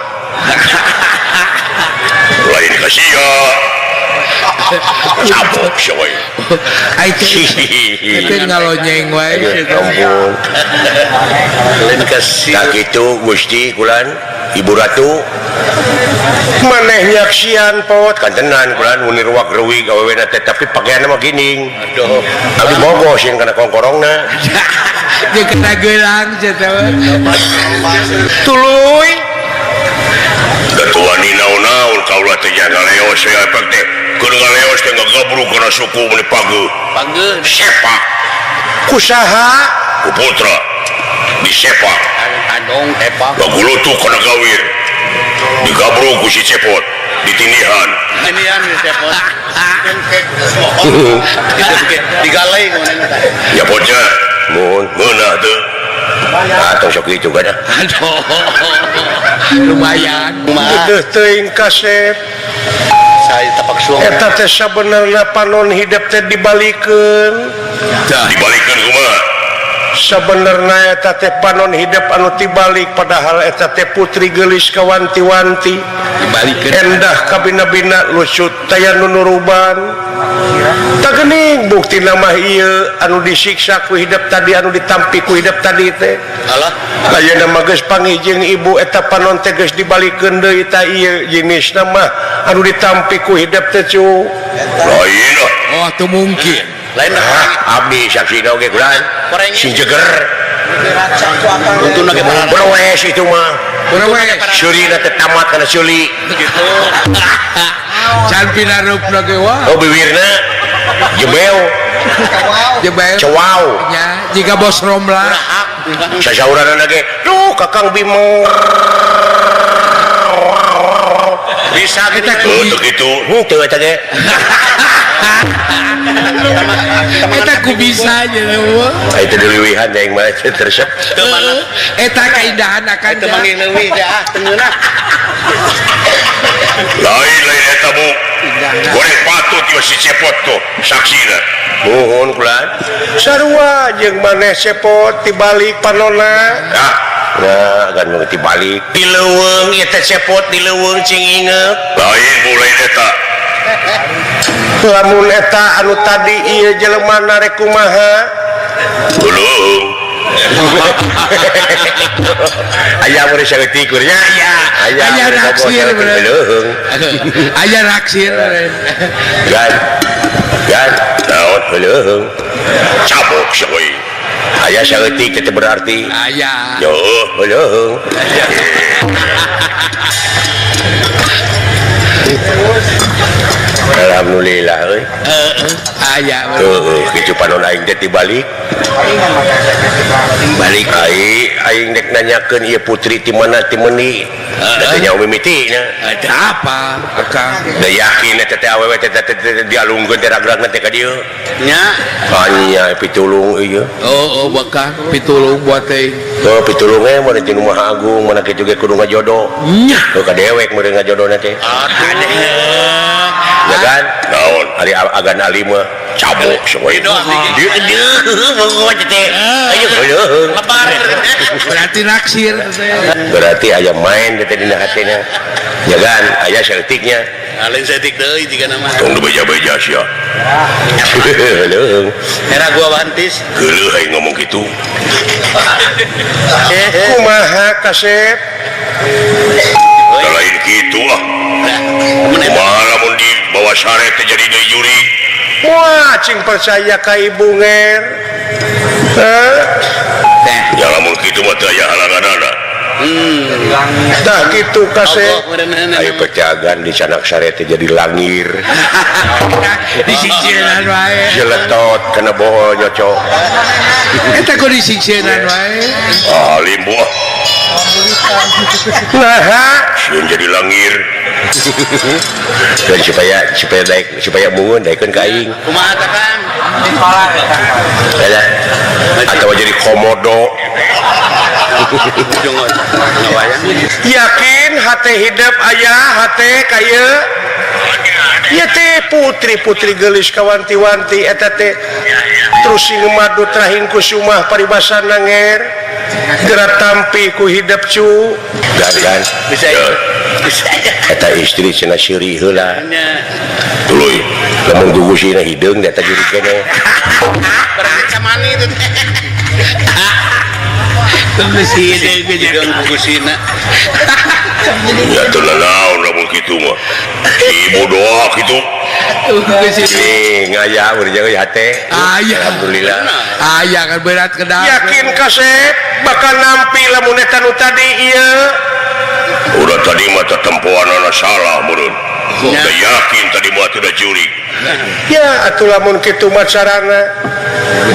lain ka sia cabok sia wae Ai teh teh ngalonyeng wae. ampun lain kasih tak kitu Gusti kulan Ibu Ratu Maneh nyaksian pot. kantenan kulan mun ruwak reuwig awewena teh tapi pakaianna mah gining aduh abdi bogoh sieun kana kongkorongna Dia kena gelang cenah. tuluy datuan ni naon-naon kaula teh nya ngaleos saya efek teh keur ngaleos teh ngagabruk kana suku mun dipageut panggeuh sepak Kusaha? ku putra disepak adong tepak ngagulutuk kana gawir digabruk ku si cepot ditinihan inian tepak digalai kemudian ya potnya mun meunah teu atong sok kitu kada Aduh. Lumayan. kumaha Dedeh teuing kasep. saya tapak suang Eta teh sabenerna panon hidup teh dibalikeun. dibalikeun kumaha sebenarnya eta teh panon hidup anu tibalik padahal eta teh putri gelis kawanti-wanti endah kabina-bina lusut taya nu nuruban tak geuning bukti nama ieu anu disiksa ku hidup tadi anu ditampi ku hidup tadi teh alah ayeuna mah geus pangijing ibu eta panon teh geus dibalikeun deui ta ieu jenisna mah anu ditampi ku hidup teh cu lain oh tuh mungkin lain abdi saksina oge kulan sing jeger untuna ge parah berwes itu mah syurina teh tamat kana syuli gitu can pinarupna ge wah oh bibirna jebel cewau nya jika bos romla sasaurana ge duh kakang bimo bisa kita untuk itu teu eta ge eta ku bisa aja wah itu diliwihan yang mah tersep eta keindahan akan itu manggil leuwih dah tengeuna lain eta bu boleh patut yo si cepot tuh saksina mohon kulan sarua jeung maneh cepot tibalik panonna nah kan ngerti balik di leuweung ieu teh cepot di leuweung cing inget lain mulai eta lamun eta anu tadi ieu jelema rek kumaha leuweung aya mun saeutik nya aya naksir leuweung aya naksir gan naon leuweung cabok seuy aya saeutik teh berarti aya yo leuweung alhamdulillah euy aya kitu panon aing teh tibalik balik aing dek nanyakeun ieu putri ti mana ti meuni da nya mimitina apa akang da yakin eta teh awewe teh dialungkeun teh ragragna teh ka dieu nya hanya pitulung ieu oh bakal pitulung buat teh tuh pitulung mun ti Rumah Agung mana kitu ge kudu ngajodo nya tuh ka dewek mun ngajodona teh ya kan naon ari agan ali mah cabuk soy dieu pokoknya teh ayo leuweung berarti naksir berarti aya main teh dina hatena ya kan aya saeutiknya lain setik deui jiga nama tong beja-beja sia leuweung era gua wantis geuleuh aing ngomong kitu kumaha kasep lain kitu ah kumaha lamun di bawah sare teh jadi deui juri wah cing percaya ka ibu nger ya lamun kitu mah teu aya halanganana tah kitu kasep ayo pecagan di sanak sare teh jadi langir disingsiran wae jeletot kana bohol nyocok eta kok disingsiran wae limbu nah sieun jadi langir dan supaya daek supaya mungun daekeun ka aing kumaha teh Kang ada atau jadi komodo yakin hate hidup ayah hate kaya ya teh putri gelis kawanti-wanti eta teh terus ngumadu trahing kusumah paribasana nger gerak tampi ku hidup cu gan bisa eta istri cenah syiri heula tuluy lamun gugusina hideung eta juri kene berarti mani itu mesin jeung gugusina ya teu naon lamun kitu mah ibu doa kitu ngaya urang euy hate alhamdulillah aya kan berat kedah yakin kasep bakal nampi lamun eta nu tadi ieu udah tadi mah tempoanana salah meureun da yakin tadi mah teu da jurig ya atuh lamun kitu mah carana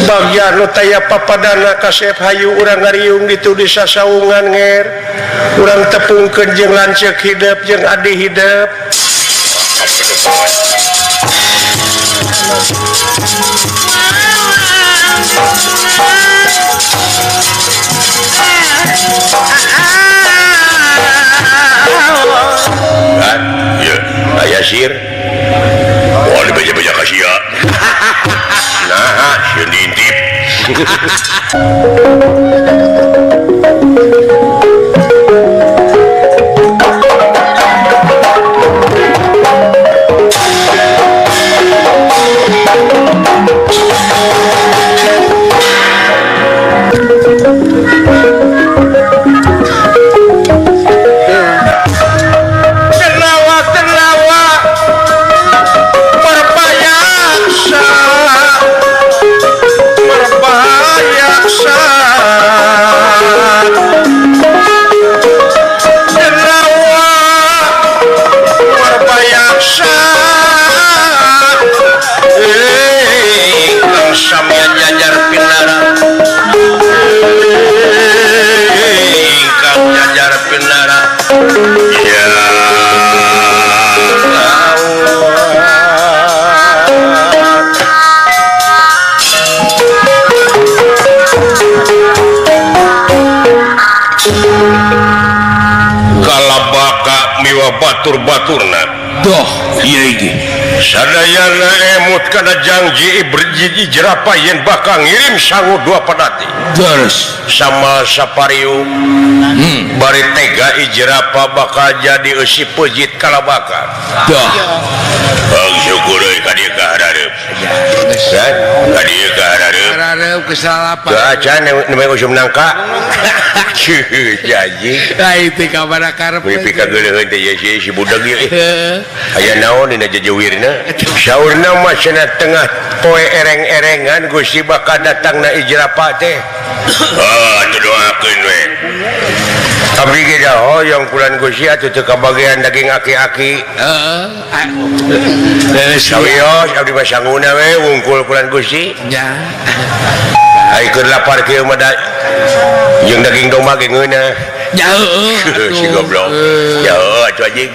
bagian nu taya papadana kasep hayu urang ngariung ditu di sasaungan nger urang tepungkeun jeung lanceuk hidup jeung adi hidup kan ya aya sir wah di beja-beja kasia nah sieun diintip batur-baturna doh iya ini sadayana emut kana janji berjiji jerapah yen bakal ngirim sangu dua pedati terus sama sapariu bari tega jerapah bakal jadi eusi pejit kalabaka doh bang syukur euy ka dieu ka hareup kan ka dieu ka hareup hareup kesalapan acan nemeng usum nangka janji itu kabar karep mimpi kageuleun teh si budak ieu aya naon dina jajewirna saurna mah cenah tengah poe ereng-erengan Gusti bakal datangna ijrapah teh atuh doakeun we abdi ge dah hoyong kulan Gusti atuh teu kabagean daging aki-aki sawios abdi mah sanguna we wungkul kulan Gusti nya ai keur lapar kieu mah jeung daging domba ge ngeunah nya si goblok ya atuh anjing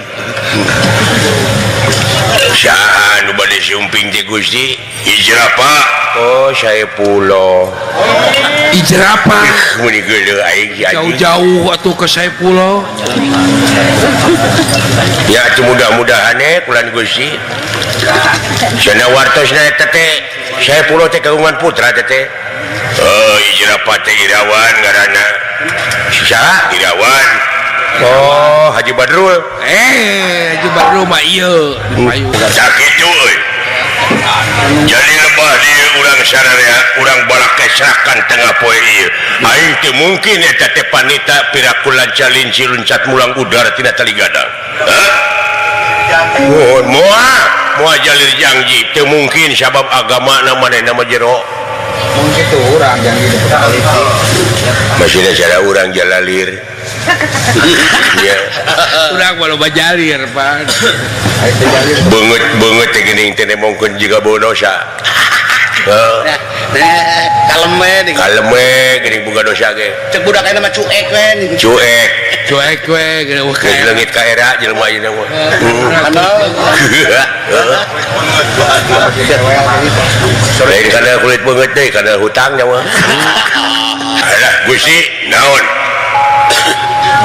saha nu bade siumping teh Gusti ijrapah oh Saepullah ijrapah muni geuleuh aing si anjing jauh-jauh atuh ke Saepullah ya atuh mudah-mudahan kulan Gusti cenah wartosna eta teh Saepullah teh kagungan putra teh oh ijrapah teh Irawan ngaranna saha Irawan oh Haji Badrul Haji Badrul mah ieu tak kitu euy jadi lebah dieu urang sararea urang balak kesrakan tengah poe ieu aing teu mungkin eta teh panita piraku lancalin ciluncat mulang udara tina tali gadang moal jalir janji teu mungkin sabab agamana manehna mah jero mungkin kitu urang janji polisi masih ada cara urang jalalir ya urang baloba jalir Pak beungeut teh geuning teh nemongkeun jiga bau dosa kalem we geuning boga dosa ge cek budak eta mah cuek we cuek we geus leungit ka era jelema ieu mah lain kana kulit beungeut deui kana hutang nya mah alah Gusti naon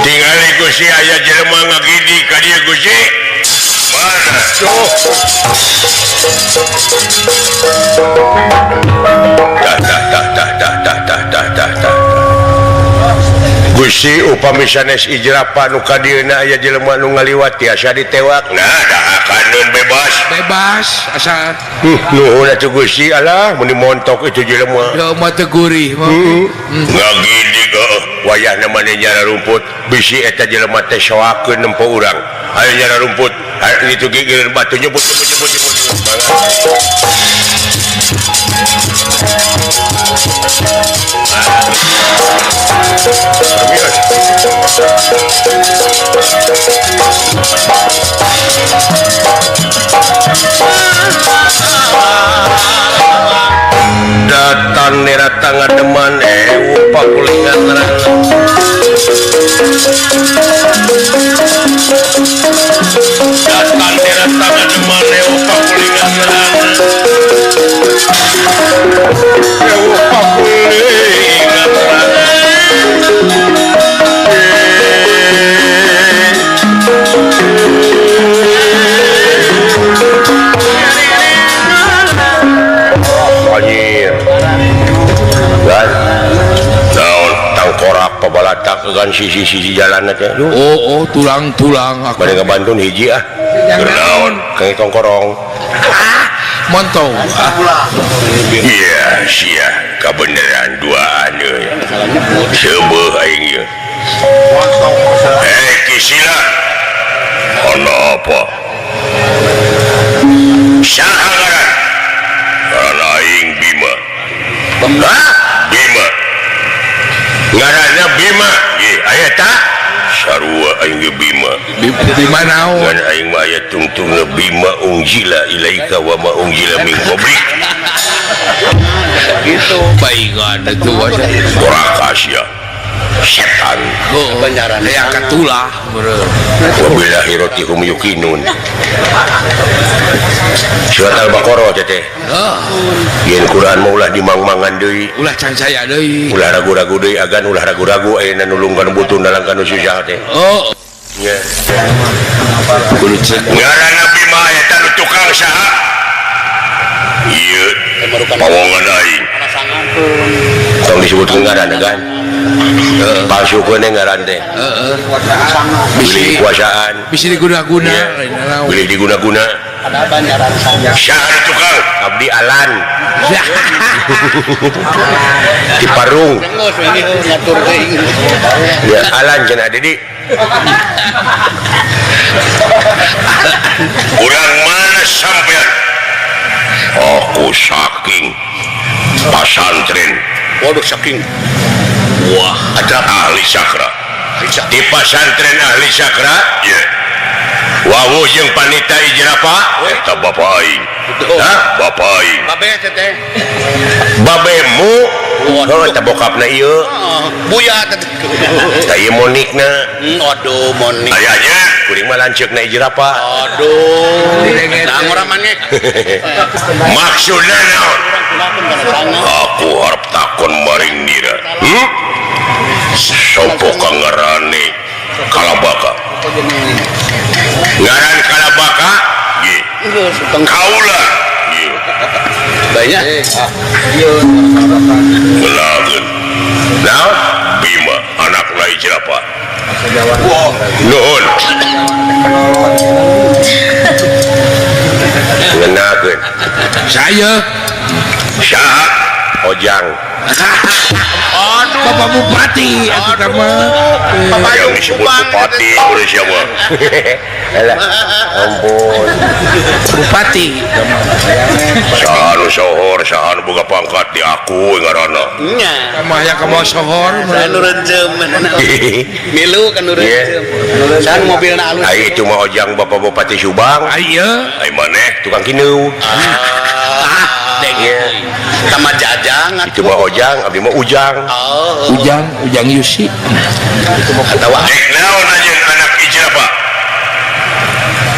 tingali Gusti aya jelema ngagidi ka dieu Gusti mana tah Gusti upami sanes ijrapah nu ka dieuna aya jelema nu ngaliwat tiasa ditewak nah da akaneun bebas asa nuhun atuh Gusti alah mun dimontok itu jelema ya mah teu gurih mah ngagidi wayahna maneh nyara rumput bisi eta jelema teh soakeun nempo urang aya nyara rumput itu gigir batu nyebut datang nerata ngademan upah kulingan terang datang nerata ngademan upah kulingan terang upah kulingan terang anjir porak pabalatak kan sisi-sisi jalan teh. Oh tulang aku Bade ngabantun hiji ah. Naon kang tongkorong. montong Iya sia kabeneran duaan euy. Seubeuh aing ieu. Kisila. Ono apa? Saha ngaran? Ngaran aing Bima. Hah? Bima. Ngaranna Bima. Ieu aya tah? Sarua aing ge Bima. di mana Ngan aing mah aya tungtungna Bima unjila ilaika wa ma unjila min qablik. Gitu. baingan itu wadah Rakasya. Setan. Kebenaran. yang katulah Wabillahi rotihum yukinun. Surat Al-Baqarah teh. Yen Quran mah ulah dimangmangan deui. ulah can saya deui Ulah ragu-ragu deui agan ulah ragu-ragu ayeuna nulungkan butun dalam kanu susah teh. oh Nya. kudu cek Ngaran Nabi mah eta nu tukang saha? Ieu pawongan aing. Tong disebutkeun ngaran kan. Palsukeun ngaran teh. Pilih kekuasaan, bisa diguna-guna pilih diguna-guna. Saha tukang? Abdi Alan. Di Parung. Ngatur teuing. Ya Alan cenah Dedi. Urang mana sampean? Aku saking pasantren. Waduh saking. Wah, ada ahli sakra. Di pasantren ahli sakra, ya. Wawu jeung panita ijrapa, eta bapak aing. Hah? Bapak aing. Babe teh. Babemu, oh eta bokapna ieu. Buya teh. Da ieu monikna. Aduh monik. Ayanya kuring mah lanceukna ijrapa. Aduh. Nah urang maneh. Maksudna naon? Aku harap takon maring nira. Sopo kang ngarane Kalabaka? Ngaran Kalabaka? Ye. Kaula. Ye. Banyak. Ngelageun. Naon? Bima anak lai jerapa. Nuhun. Ngenakeun. saya Saha? Ojang. Bapak Bupati aku sama Yang disebut bupati udah siapa? Alah, ampun. Bupati Sahan sohor, sahan boga pangkat di aku ngaranna. Nya. sama yang kamu sohor Anu rejem. Milu kan nu rejem. San mobilna alus. Ai itu mah ojang Bapak Bupati Subang. ayo Ai maneh tukang kineu. Iya. Sama jajang Itu mah ojang, abdi mah ujang. Oh. ujang Yusi Atawa Dek naon anjeun anak ijrapa?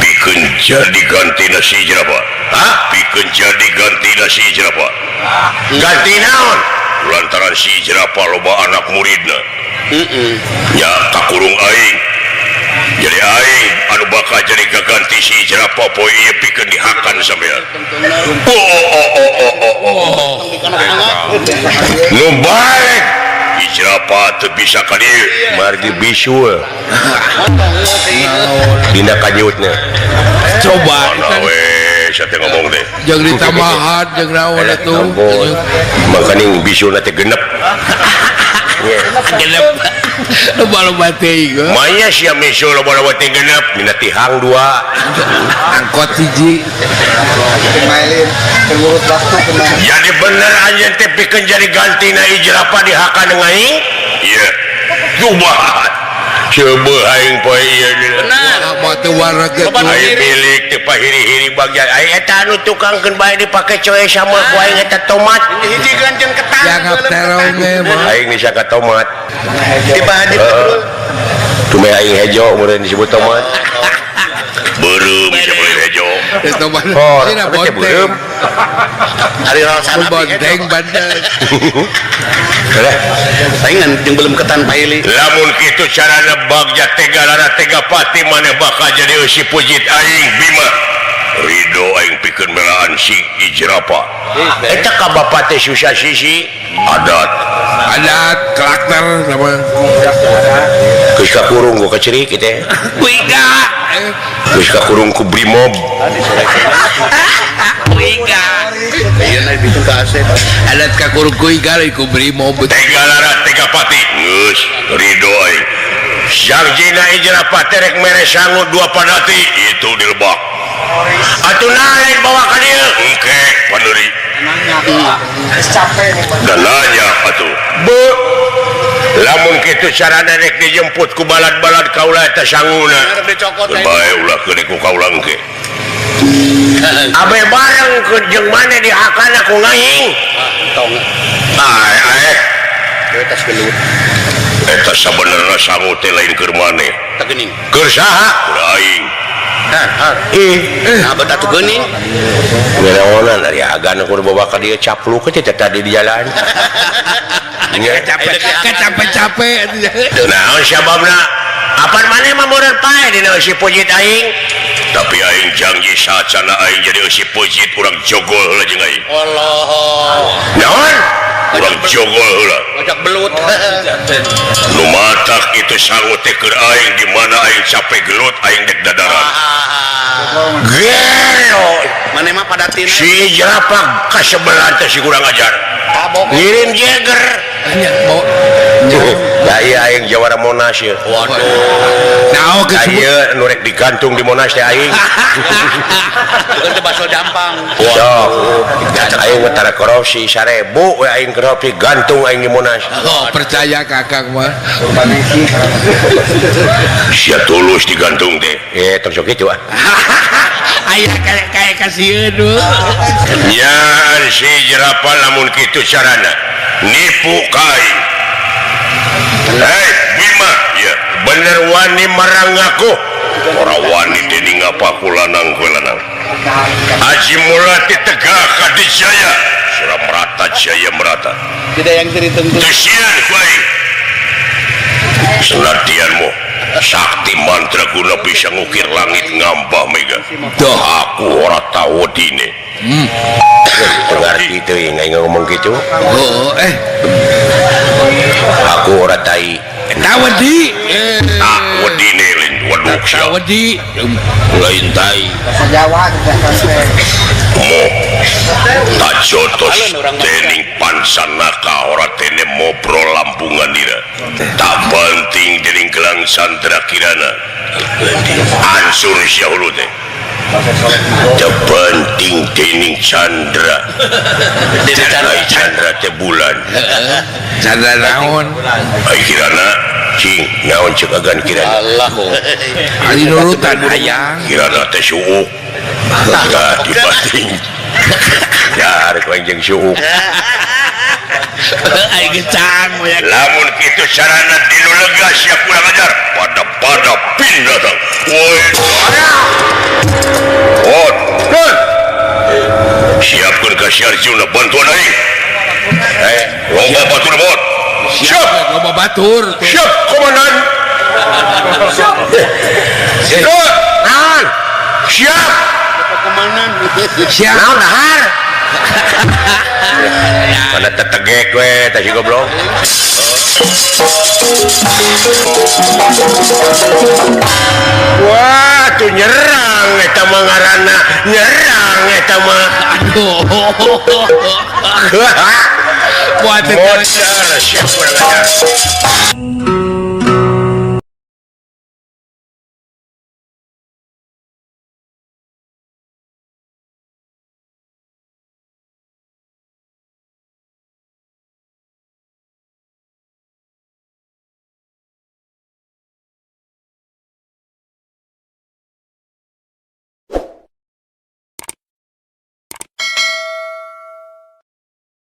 Pikeun jadi ganti nasi ijrapa. Hah? Pikeun jadi ganti nasi ijrapa. Ganti naon? Lantaran si ijrapa loba anak muridna. Ya kakurung aing. Jadi aing anu bakal jadi gaganti si ijrapa poe ieu pikeun dihakan sampean. Nu baik ijrapa teu bisa ka dieu margi bisul dina kanyutna. coba Mana we sateu ngomong teh. jeung ditambahan jeung naon atuh Makaning bisulna teh genep. genep loba teuing Maya sia misul loba-loba teh genep mina tihang 2. angkot hiji Jadi bener anjeun teh pikeun jadi gantina ijrapa dihakan dengan aing? Ieu. Jubahat. Coba aing poe ieu deui. apa teu warna gitu Aing milik teh pahiri-hiri bagian aing eta anu tukangkeun bae dipake coe sama ku aing eta tomat. hiji ganjeun ketan. jangan terong mah Aing bisa ka tomat. Di bahan di Tume aing hejo meureun disebut tomat. Beureum bisa beureum hejo. itu mah Oh, dina ada teh bonteng beureum. hari rasa bonteng bandel Lah, saingan jeung belum ketan paili. lamun kitu carana bagja tega lara tega pati maneh bakal jadi eusi pujit aing Bima. Ridho aing pikeun melaan si Ijrapa. Eta ka bapak teh susah sisi adat karakter nama geus kakurung ku kecerik teh. Wiga Geus kakurung ku Brimob. Wiga Iya naik bikin ke aset. adat kakurung kuiga iku brimo Tega larat tega pati. Geus ridho aing. Jangjina Ijrapa teh rek mere sangu dua padati itu di Lebak. Atuh naik bawa ka dieu. Engke paneuri. Dan nanya atuh. Be. Lamun kitu carana rek dijemput ku balad-balad kaula eta sanguna. Bae ulah keun ku kaula engke. Abe bareng ke jeung mane di hakana ku ngaing. Tong. Ae. Tas gelut. Eta sabenerna sangu teh lain keur maneh. Tak geuning. Keur saha? Keur aing. Nah, bet atuh geuning. Ngelaonan dari agana kudu bawa ka dieu capluk teh tadi di jalan. capek Naon sababna? Apan maneh mah meureun pae dina eusi pujit aing. Tapi aing janji saacana aing jadi eusi pujit urang jogol heula jeung aing. Allah. Naon? Urang jogol heula. Ngajak belut. Nu matak itu sangu teh keur aing di mana aing capek gelut aing dek dadaran. Gelo. Mane mah padatina. Si Ijrapa ka sebelah teh si kurang ajar. Ngirim Jagger. Da ieu aing jawara Monas ieu. Waduh. nah oke Da ieu nu rek digantung di Monas teh aing. Bukan teh basel jampang. Sok. Aing mah tara korupsi 1000 we aing korupsi gantung aing di Monas. oh percaya kakak mah Sia tulus digantung teh. Tong sok kitu ah. aya kayak kasieun Nyaan si Ijrapa lamun kitu carana nipu ka aing. Hei Bima, ya bener wani marang aku. Ora wani dening apa ku lanang ku lanang. Haji Mulati tegak ka di Jaya. Surah merata Jaya merata. Tidak yang cerita itu. Tusian ku aing. Senatianmu sakti mantra guna bisa ngukir langit ngambah mega. Duh. Aku ora tahu dine. Ngerti itu yang ngomong gitu. oh Aku ora tai. tawadi Tak wedine lin waduk sia. tawadi Lain tai. Mo tak jotos dening pansanaka ora tene mobro lampungan dira. Tak penting dening gelang sandra kirana. Ansur sia hulu teh. Terpenting dening Chandra. Chandra teh bulan. Chandra naon Ai kirana cing naon ceuk agan kirana. Allah. ari nurutan hayang Kirana teh suuk. Nah dibating. Ya arek lain jeung suuk. ai gecang moya Lamun kitu carana dinu lega sia kurang ajar pada pindah tang. Woi. Oh, siapkan ka si Arjuna bantuan aing. Lomba batur bot. Siap. loba batur Siap, komandan. Siap. Naon? Siap. Komandan. siap Naon dahar? Pada tetegek we tah si goblok. Wah, tuh nyerang eta mah ngaranna, nyerang eta mah. aduh Wah, buat modal siap kurang ajar.